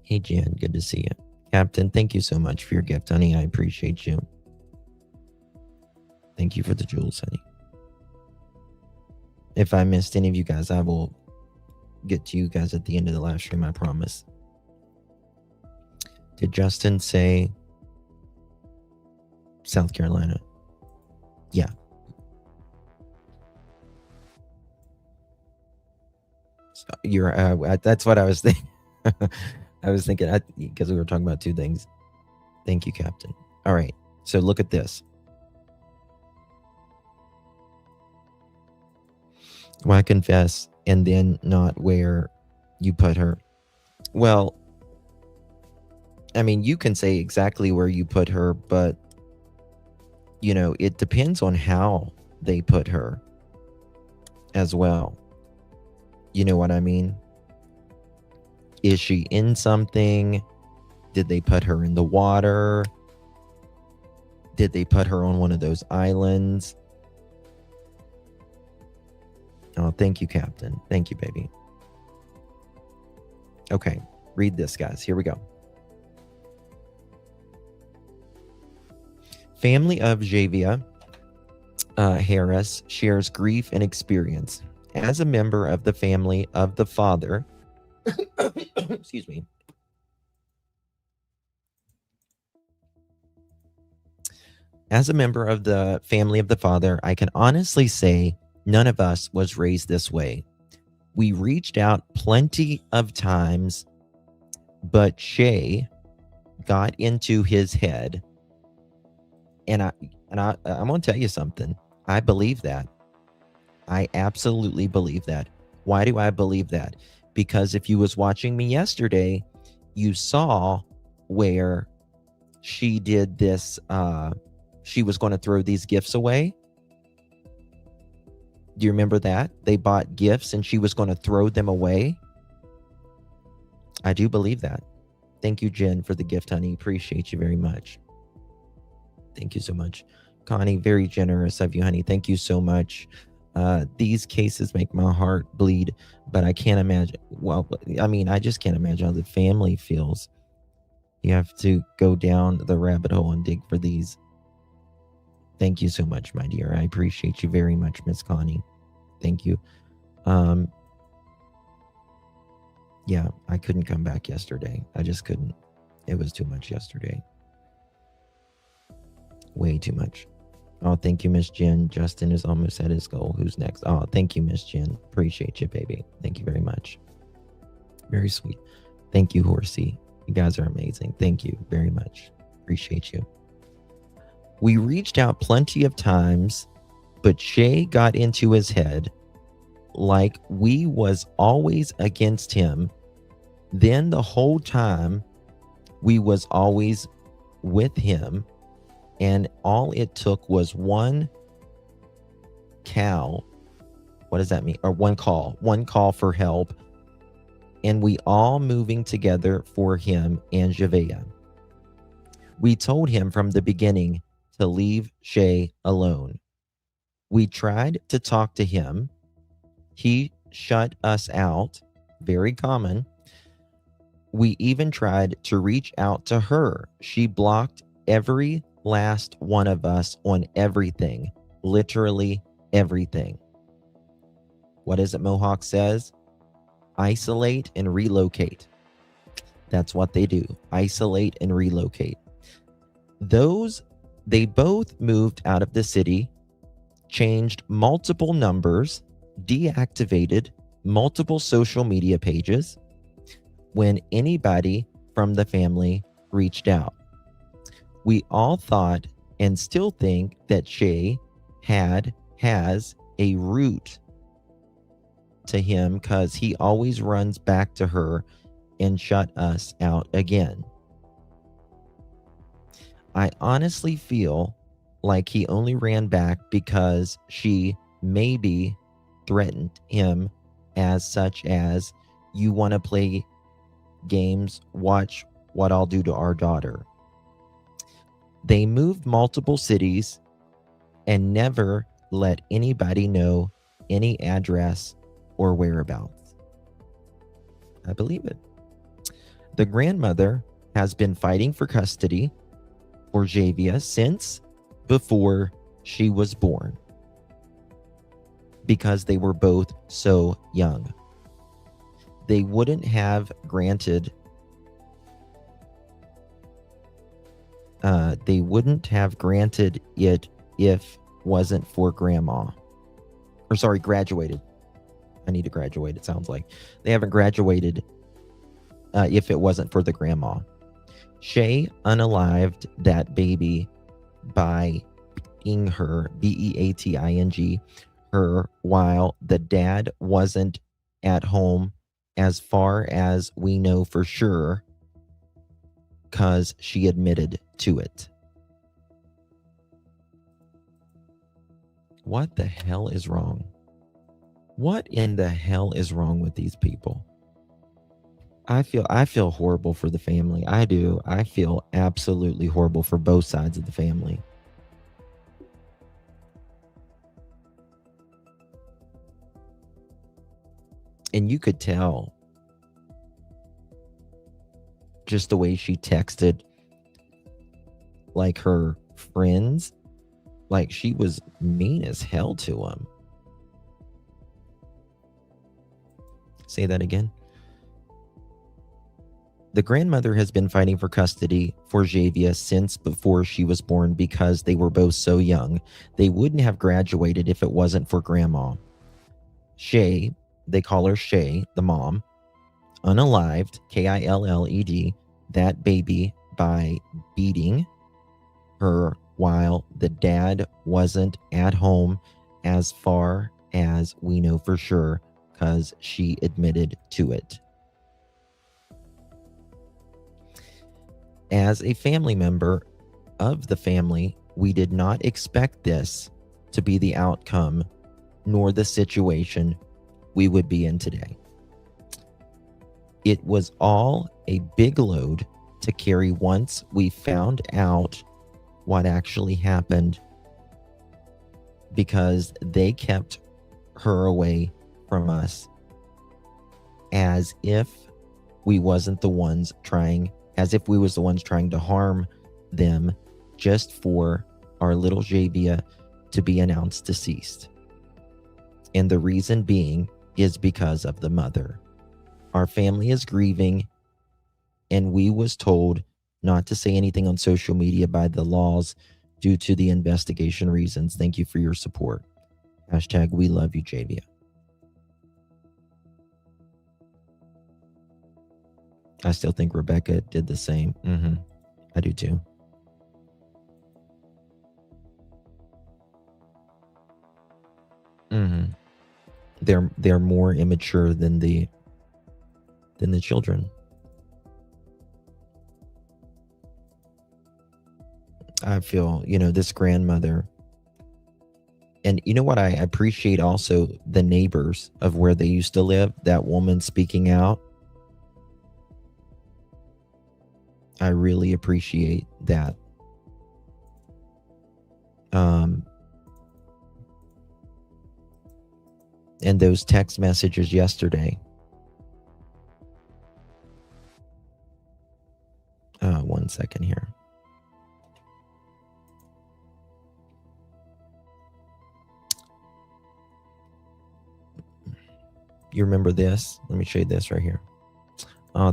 Hey, Jan, good to see you. Captain, thank you so much for your gift, honey. I appreciate you. Thank you for the jewels, honey. If I missed any of you guys, I will get to you guys at the end of the live stream, I promise. Did Justin say South Carolina? Yeah. You're that's what I was thinking. I was thinking because we were talking about two things. Thank you, Captain. All right. So look at this. Why confess and then not where you put her? Well, I mean, you can say exactly where you put her, but you know, it depends on how they put her as well. You know what I mean? Is she in something? Did they put her in the water? Did they put her on one of those islands? Oh, thank you, Captain. Thank you, baby. Okay, read this, guys. Here we go. Family of Javeayah Harris shares grief and experience. As a member of the family of the father, excuse me. As a member of the family of the father, I can honestly say none of us was raised this way. We reached out plenty of times, but Shay got into his head. And I'm going to tell you something. I believe that. I absolutely believe that. Why do I believe that? Because if you was watching me yesterday, you saw where she did this. She was going to throw these gifts away. Do you remember that? They bought gifts and she was going to throw them away. I do believe that. Thank you, Jen, for the gift, honey. Appreciate you very much. Thank you so much. Connie, very generous of you, honey. Thank you so much. These cases make my heart bleed, but I can't imagine. Well, I mean, I just can't imagine how the family feels. You have to go down the rabbit hole and dig for these. Thank you so much, my dear. I appreciate you very much, Miss Connie. Thank you. Yeah, I couldn't come back yesterday. I just couldn't. It was too much yesterday. Way too much. Oh, thank you, Miss Jen. Justin is almost at his goal. Who's next? Oh, thank you, Miss Jen. Appreciate you, baby. Thank you very much. Very sweet. Thank you, Horsey. You guys are amazing. Thank you very much. Appreciate you. We reached out plenty of times, but Shay got into his head like we was always against him. Then the whole time we was always with him. And all it took was one cow. What does that mean? Or one call for help. And we all moving together for him and Javeayah. We told him from the beginning to leave Shay alone. We tried to talk to him. He shut us out. Very common. We even tried to reach out to her. She blocked every last one of us on everything, literally everything. What is it Mohawk says? Isolate and relocate. That's what they do. Isolate and relocate. They both moved out of the city, changed multiple numbers, deactivated multiple social media pages when anybody from the family reached out. We all thought and still think that Shay has a root to him because he always runs back to her and shut us out again. I honestly feel like he only ran back because she maybe threatened him as such as, you want to play games, watch what I'll do to our daughter. They moved multiple cities and never let anybody know any address or whereabouts. I believe it. The grandmother has been fighting for custody for Javeayah since before she was born because they were both so young. They wouldn't have granted it if wasn't for grandma. Or sorry, graduated. I need to graduate, it sounds like. They haven't graduated if it wasn't for the grandma. Shay unalived that baby by beating her, beating her, while the dad wasn't at home, as far as we know for sure, because she admitted to it. What the hell is wrong? What in the hell is wrong with these people? I feel horrible for the family. I do. I feel absolutely horrible for both sides of the family. And you could tell just the way she texted like her friends, like she was mean as hell to them. Say that again. The grandmother has been fighting for custody for Javeayah since before she was born because they were both so young. They wouldn't have graduated if it wasn't for grandma. Shay, they call her Shay, the mom, unalived, Killed, that baby by beating her while the dad wasn't at home, as far as we know for sure, because she admitted to it. As a family member of the family, we did not expect this to be the outcome nor the situation we would be in today. It was all a big load to carry once we found out what actually happened, because they kept her away from us as if we was the ones trying to harm them, just for our little Javeayah to be announced deceased. And the reason being is because of the mother. Our family is grieving, and we was told not to say anything on social media by the laws due to the investigation reasons. Thank you for your support. # we love you, Javeayah. I still think Rebecca did the same. I do too. They're more immature than the children. I feel, this grandmother, and you know what, I appreciate also the neighbors of where they used to live, that woman speaking out. I really appreciate that. And those text messages yesterday. One second here. You remember this? Let me show you this right here.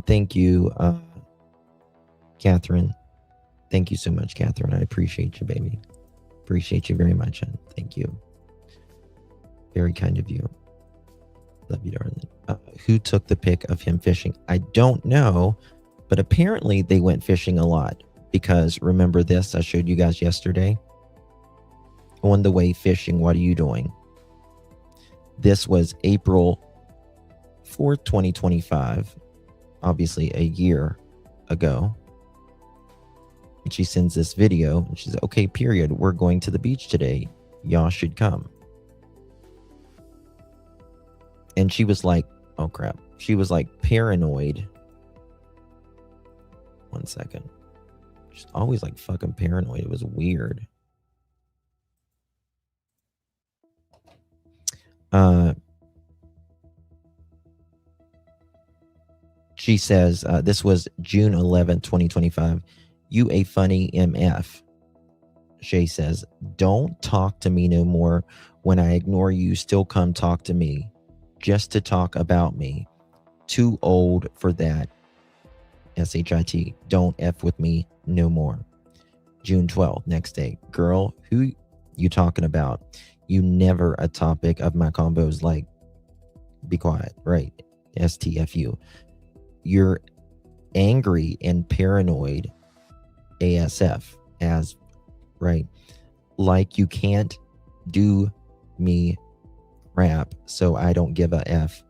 Thank you, Catherine. Thank you so much, Catherine. I appreciate you, baby. Appreciate you very much. And thank you. Very kind of you. Love you, darling. Who took the pic of him fishing? I don't know, but apparently they went fishing a lot, because remember this I showed you guys yesterday? On the way fishing, what are you doing? This was April 4th, 2025, obviously a year ago. And she sends this video and she's like, okay, period, we're going to the beach today. Y'all should come. And she was like, oh crap. She was like paranoid. One second. She's always like fucking paranoid. It was weird. She says, this was June 11th, 2025. You a funny MF. Shay says, don't talk to me no more. When I ignore you, still come talk to me. Just to talk about me. Too old for that. SHIT. Don't F with me no more. June 12th, next day. Girl, who you talking about? You never a topic of my combos, like be quiet, right? STFU. You're angry and paranoid ASF, as, right? Like you can't do me crap, so I don't give a F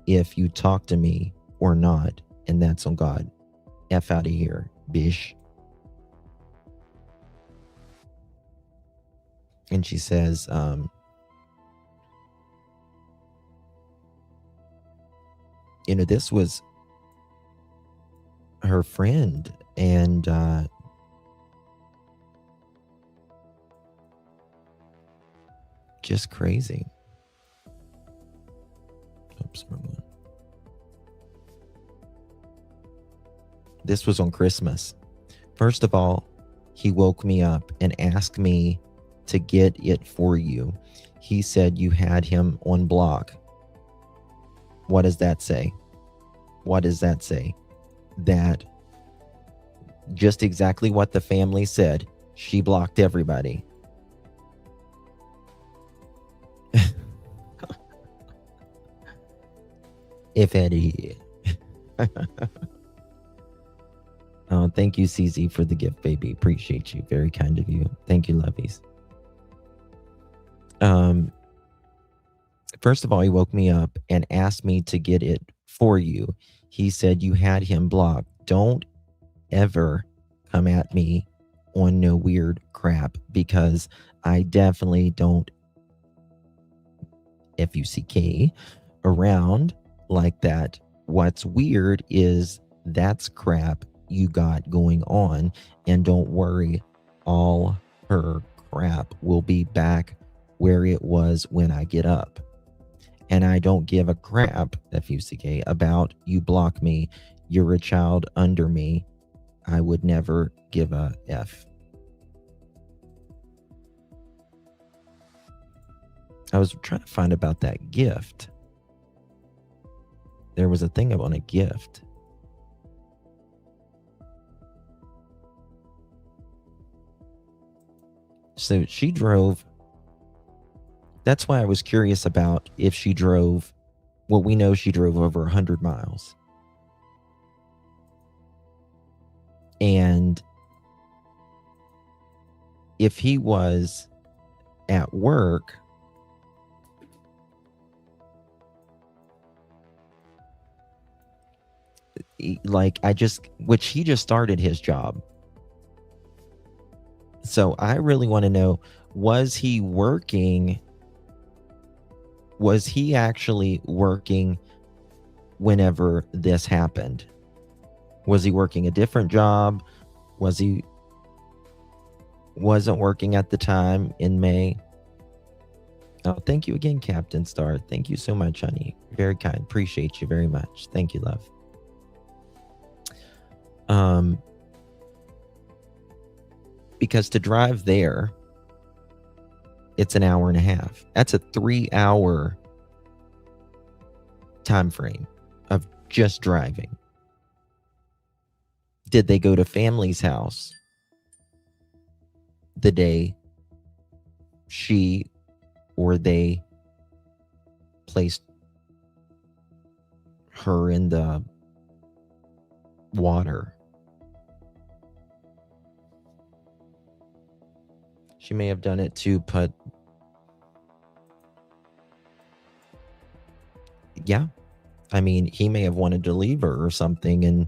if you talk to me or not, and that's on God. F out of here, bish. And she says, this was her friend, and just crazy. Oops, wrong one. This was on Christmas. First of all, he woke me up and asked me to get it for you. He said you had him on block. What does that say? What does that say? That just exactly what the family said. She blocked everybody. If Eddie. Oh, thank you, CZ, for the gift, baby. Appreciate you. Very kind of you. Thank you, lovies. First of all, he woke me up and asked me to get it for you. He said you had him blocked. Don't ever come at me on no weird crap, because I definitely don't FUCK around like that. What's weird is that's crap you got going on, and don't worry, all her crap will be back where it was when I get up. And I don't give a crap, FUCK, about you block me. You're a child under me. I would never give a F. I was trying to find about that gift. There was a thing about a gift. So she drove. That's why I was curious about if she drove. Well, we know she drove over 100 miles. And if he was at work, which he just started his job. So I really want to know, was he working? Was he actually working whenever this happened? Was he working a different job? Was he wasn't working at the time in May? Oh, thank you again, Captain Star. Thank you so much, honey. Very kind. Appreciate you very much. Thank you, love. Because to drive there, it's an hour and a half. That's a 3-hour time frame of just driving. Did they go to family's house the day she or they placed her in the water? She may have done it to put. Yeah. I mean, he may have wanted to leave her or something, and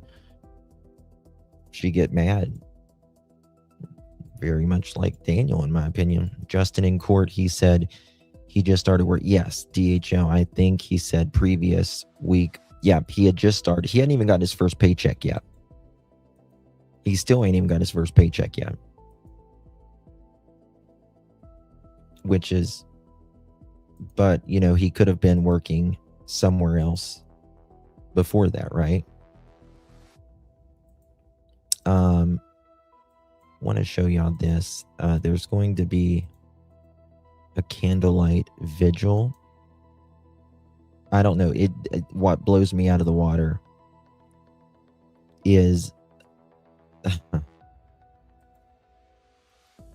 she get mad. Very much like Daniel, in my opinion. Justin in court, he said he just started work. Yes, DHL. I think he said previous week. Yeah, he had just started. He hadn't even got his first paycheck yet. He still ain't even got his first paycheck yet. Which is, but, you know, he could have been working somewhere else before that, right? Want to show y'all this. There's going to be a candlelight vigil. I don't know. What blows me out of the water is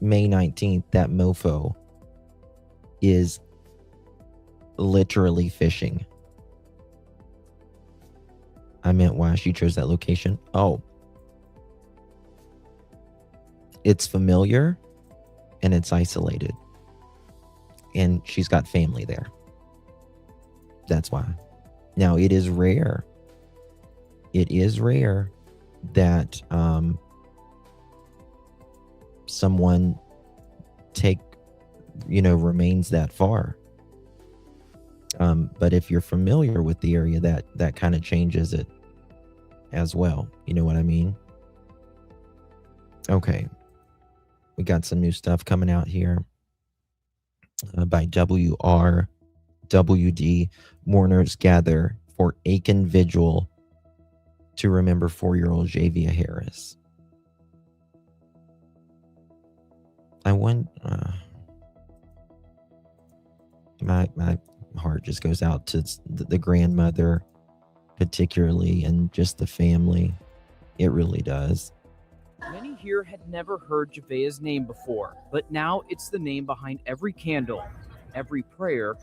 May 19th, that mofo is literally fishing I meant why she chose that location. Oh, it's familiar and it's isolated. And she's got family there. That's why. Now, it is rare. It is rare that someone remains that far. But if you're familiar with the area, that kind of changes it as well. You know what I mean? Okay. We got some new stuff coming out here by WRWD. Mourners gather for Aiken Vigil to remember 4-year-old Javeayah Harris. I want my heart just goes out to the grandmother, particularly, and just the family. It really does. Many here had never heard Javeayah's name before, but now it's the name behind every candle, every prayer,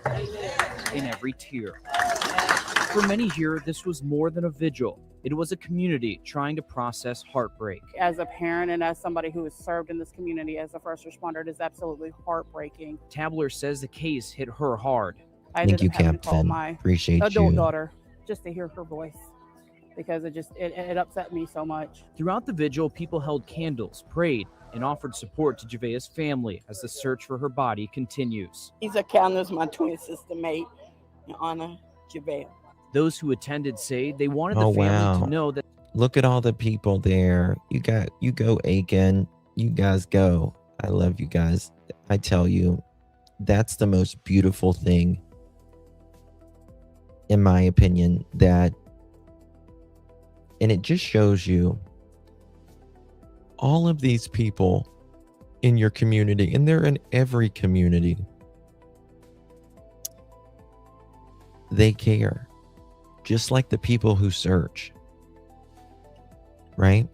and every tear. For many here, this was more than a vigil. It was a community trying to process heartbreak. As a parent and as somebody who has served in this community as a first responder, it is absolutely heartbreaking. Tabler says the case hit her hard. Thank you, Captain. Appreciate adult you. daughter just to hear her voice, because it upset me so much. Throughout the vigil, people held candles, prayed, and offered support to Javeayah's family as the search for her body continues. These are candles my twin sister made in honor of Javeayah. Those who attended say they wanted the family to know that. Look at all the people there. You go, Aiken. You guys go. I love you guys. I tell you, that's the most beautiful thing, in my opinion, and it just shows you all of these people in your community, and they're in every community. They care. Just like the people who search, right?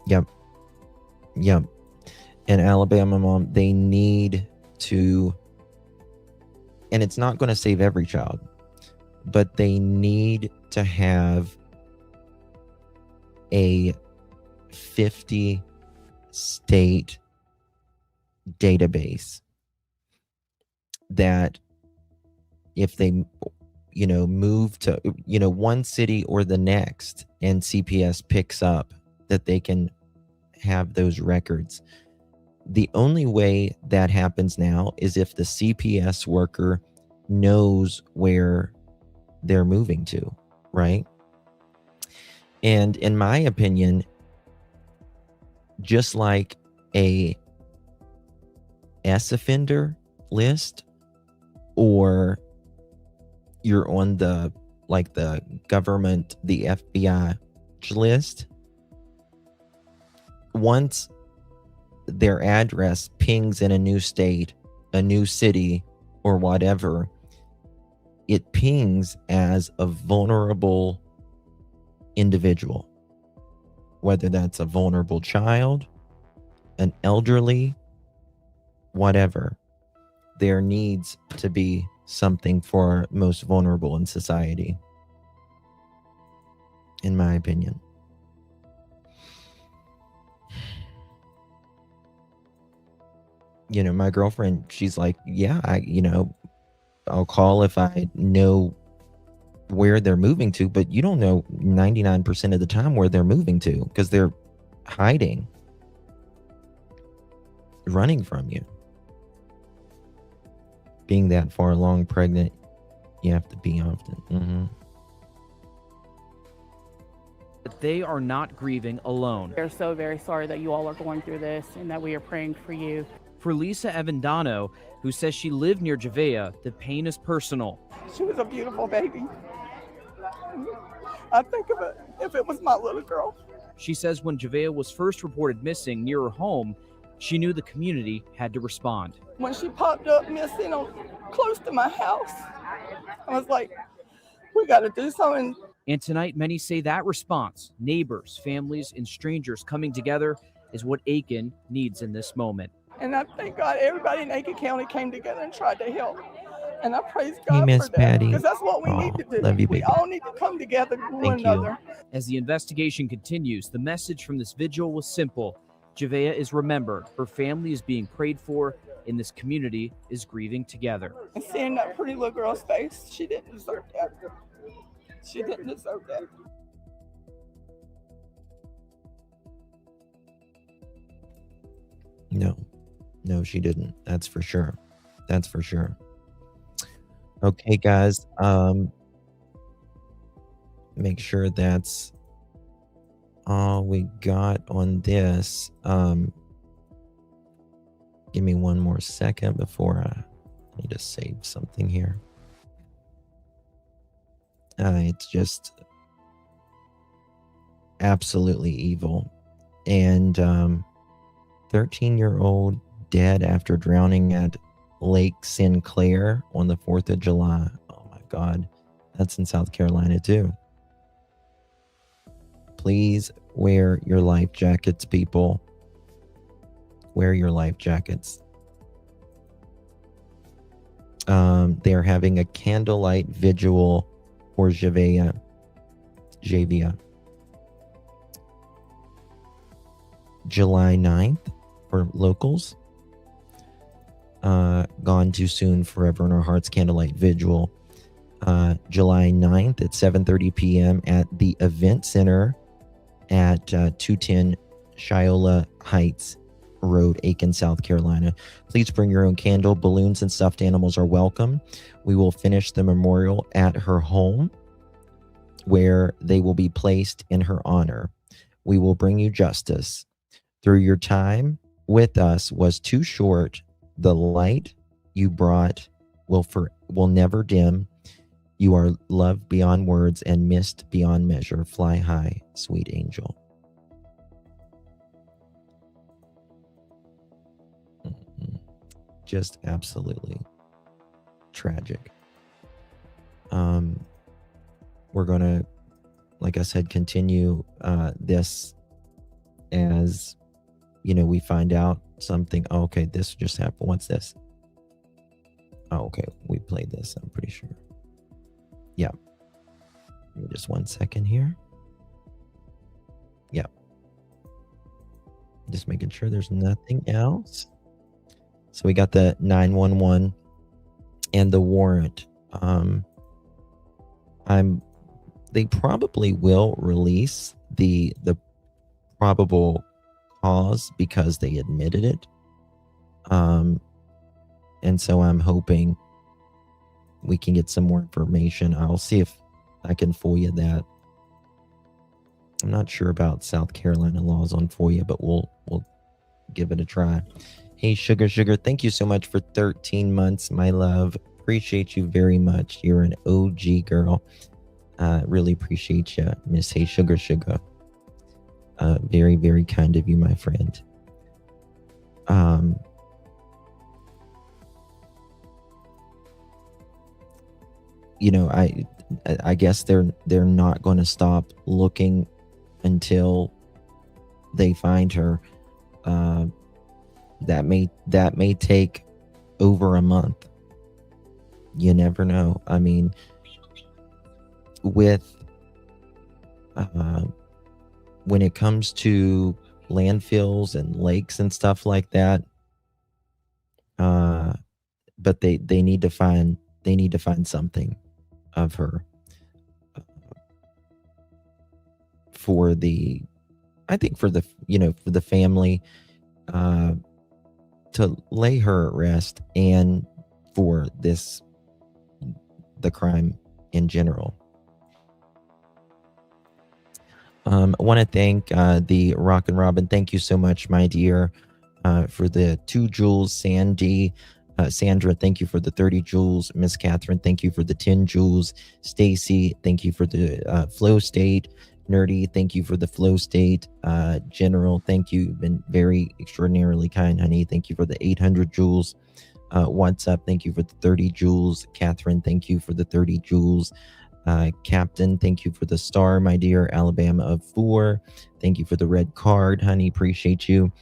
Yep. And Alabama Mom, they need to, and it's not going to save every child, but they need to have a 50-state database that if they move to one city or the next and CPS picks up, that they can have those records. The only way that happens now is if the CPS worker knows where they're moving to, right? And in my opinion, just like a S offender list, or you're on the government, the FBI list, once their address pings in a new state, a new city, or whatever, it pings as a vulnerable individual, whether that's a vulnerable child, an elderly, whatever. There needs to be something for most vulnerable in society, in my opinion. My girlfriend, she's like, yeah, I'll call if I know where they're moving to, but you don't know 99% of the time where they're moving to, because they're hiding, running from you. Being that far along pregnant, you have to be often. But they are not grieving alone. We're so very sorry that you all are going through this and that we are praying for you. For Lisa Evandano, who says she lived near Javeayah, the pain is personal. She was a beautiful baby. I think of it if it was my little girl. She says when Javeayah was first reported missing near her home, she knew the community had to respond. When she popped up missing close to my house, I was like, we got to do something. And tonight, many say that response, neighbors, families, and strangers coming together, is what Aiken needs in this moment. And I thank God everybody in Aiken County came together and tried to help. And I praise Hey, God Miss for that, Patty. because that's what we Aw, need to do. love you, We baby. all need to come together with one Thank you. another. As the investigation continues, the message from this vigil was simple. Javeayah is remembered. Her family is being prayed for, and this community is grieving together. And seeing that pretty little girl's face, she didn't deserve that. She didn't deserve that. No, she didn't. That's for sure. That's for sure. Okay, guys. Make sure that's all we got on this. Give me one more second before I need to save something here. It's just absolutely evil. And 13-year-old dead after drowning at Lake Sinclair on the 4th of July. Oh my God. That's in South Carolina too. Please wear your life jackets, people. Wear your life jackets. They're having a candlelight vigil for Javeayah. July 9th for locals. Gone Too Soon, Forever in Our Hearts candlelight vigil. July 9th at 7:30 p.m. at the Event Center at 210 Shiola Heights Road, Aiken, South Carolina. Please bring your own candle. Balloons and stuffed animals are welcome. We will finish the memorial at her home, where they will be placed in her honor. We will bring you justice. Through your time with us was too short. The light you brought will never dim. You are loved beyond words and missed beyond measure. Fly high, sweet angel. Just absolutely tragic. We're gonna, like I said, continue this as we find out something. Oh, okay, this just happened. What's this? Oh, okay, we played this, I'm pretty sure. Yeah. Give me just 1 second here. Yeah. Just making sure there's nothing else. So we got the 911 and the warrant. They probably will release the probable cause because they admitted it. And so I'm hoping we can get some more information. I'll see if I can FOIA that. I'm not sure about South Carolina laws on FOIA, but we'll give it a try. Hey, Sugar, thank you so much for 13 months, my love. Appreciate you very much. You're an OG girl. Really appreciate you, Miss Hey, Sugar. Very, very kind of you, my friend. I guess they're not going to stop looking until they find her. That may take over a month. You never know. I mean, with when it comes to landfills and lakes and stuff like that, but they need to find something of her for the family to lay her at rest, and for the crime in general. I want to thank the Rock and Robin. Thank you so much, my dear, for the 2 jewels. Sandra, thank you for the 30 jewels. Miss Catherine, thank you for the 10 jewels. Stacy, thank you for the flow state. Nerdy, thank you for the flow state. General, thank you. You've been very extraordinarily kind, honey. Thank you for the 800 jewels. What's up? Thank you for the 30 jewels. Catherine, thank you for the 30 jewels. Captain, thank you for the star, my dear. Alabama of 4, thank you for the red card, honey. Appreciate you.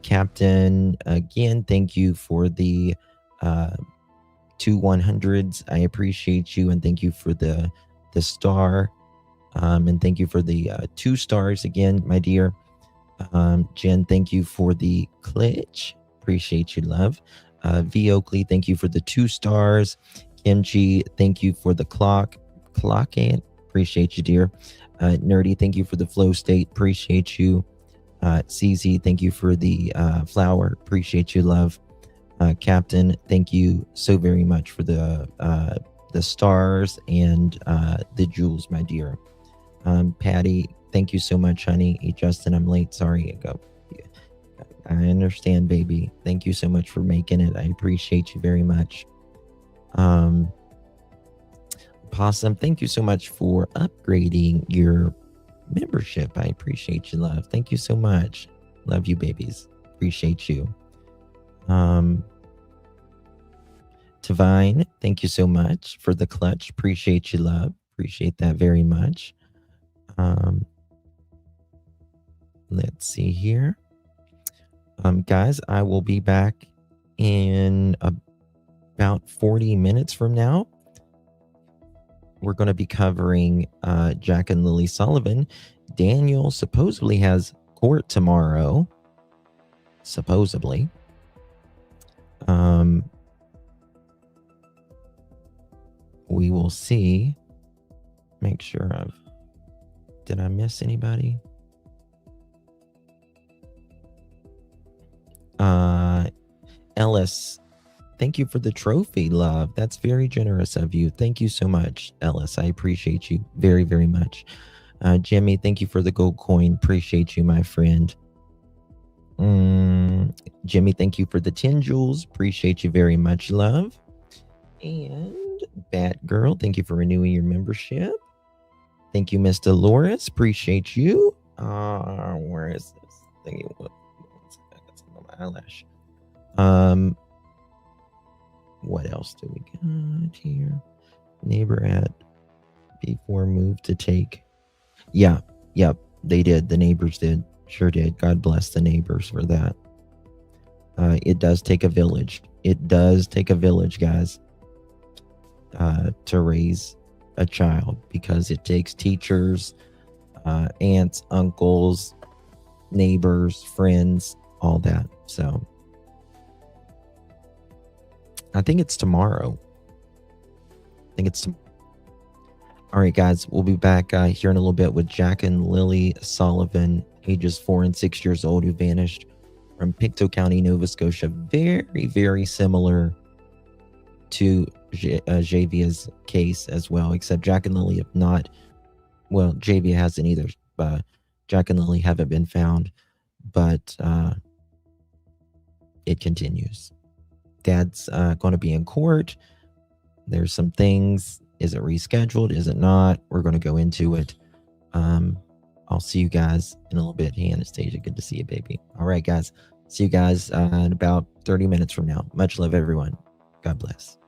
Captain, again, thank you for the two 100s. I appreciate you, and thank you for the star. And thank you for the 2 stars again, my dear. Jen, thank you for the glitch. Appreciate you, love. V Oakley, thank you for the 2 stars. Kimchi, thank you for the clock in. Appreciate you, dear. Nerdy, thank you for the flow state. Appreciate you. CZ, thank you for the flower. Appreciate you, love. Captain, thank you so very much for the stars and the jewels, my dear. Patty, thank you so much, honey. Hey, Justin, I'm late. Sorry. I understand, baby. Thank you so much for making it. I appreciate you very much. Possum, thank you so much for upgrading your membership. I appreciate you, love. Thank you so much. Love you, babies. Appreciate you. Tavine, thank you so much for the clutch. Appreciate you, love. Appreciate that very much. Let's see here. Guys, I will be back in about 40 minutes from now. We're going to be covering Jack and Lily Sullivan. Daniel supposedly has court tomorrow. Supposedly. We will see. Make sure did I miss anybody? Ellis, thank you for the trophy, love. That's very generous of you. Thank you so much, Ellis. I appreciate you very, very much. Jimmy, thank you for the gold coin. Appreciate you, my friend. Jimmy, thank you for the 10 jewels. Appreciate you very much, love. And Batgirl, thank you for renewing your membership. Thank you, Miss Dolores. Appreciate you. Where is this thing? I got some on my eyelash. What else do we got here? Neighbor at before move to take. Yep, they did. The neighbors did. Sure did. God bless the neighbors for that. It does take a village. It does take a village, guys, to raise a child, because it takes teachers, aunts, uncles, neighbors, friends, all that. So I think it's tomorrow. All right, guys, we'll be back here in a little bit with Jack and Lily Sullivan, ages 4 and 6 years old, who vanished from Pictou County, Nova Scotia. Very, very similar to Javeayah's case as well, except Jack and Lily have not. Well, Javeayah hasn't either. Jack and Lily haven't been found, but it continues. Dad's going to be in court. There's some things. Is it rescheduled? Is it not? We're going to go into it. I'll see you guys in a little bit. Hey, Anastasia, good to see you, baby. All right, guys. See you guys in about 30 minutes from now. Much love, everyone. God bless.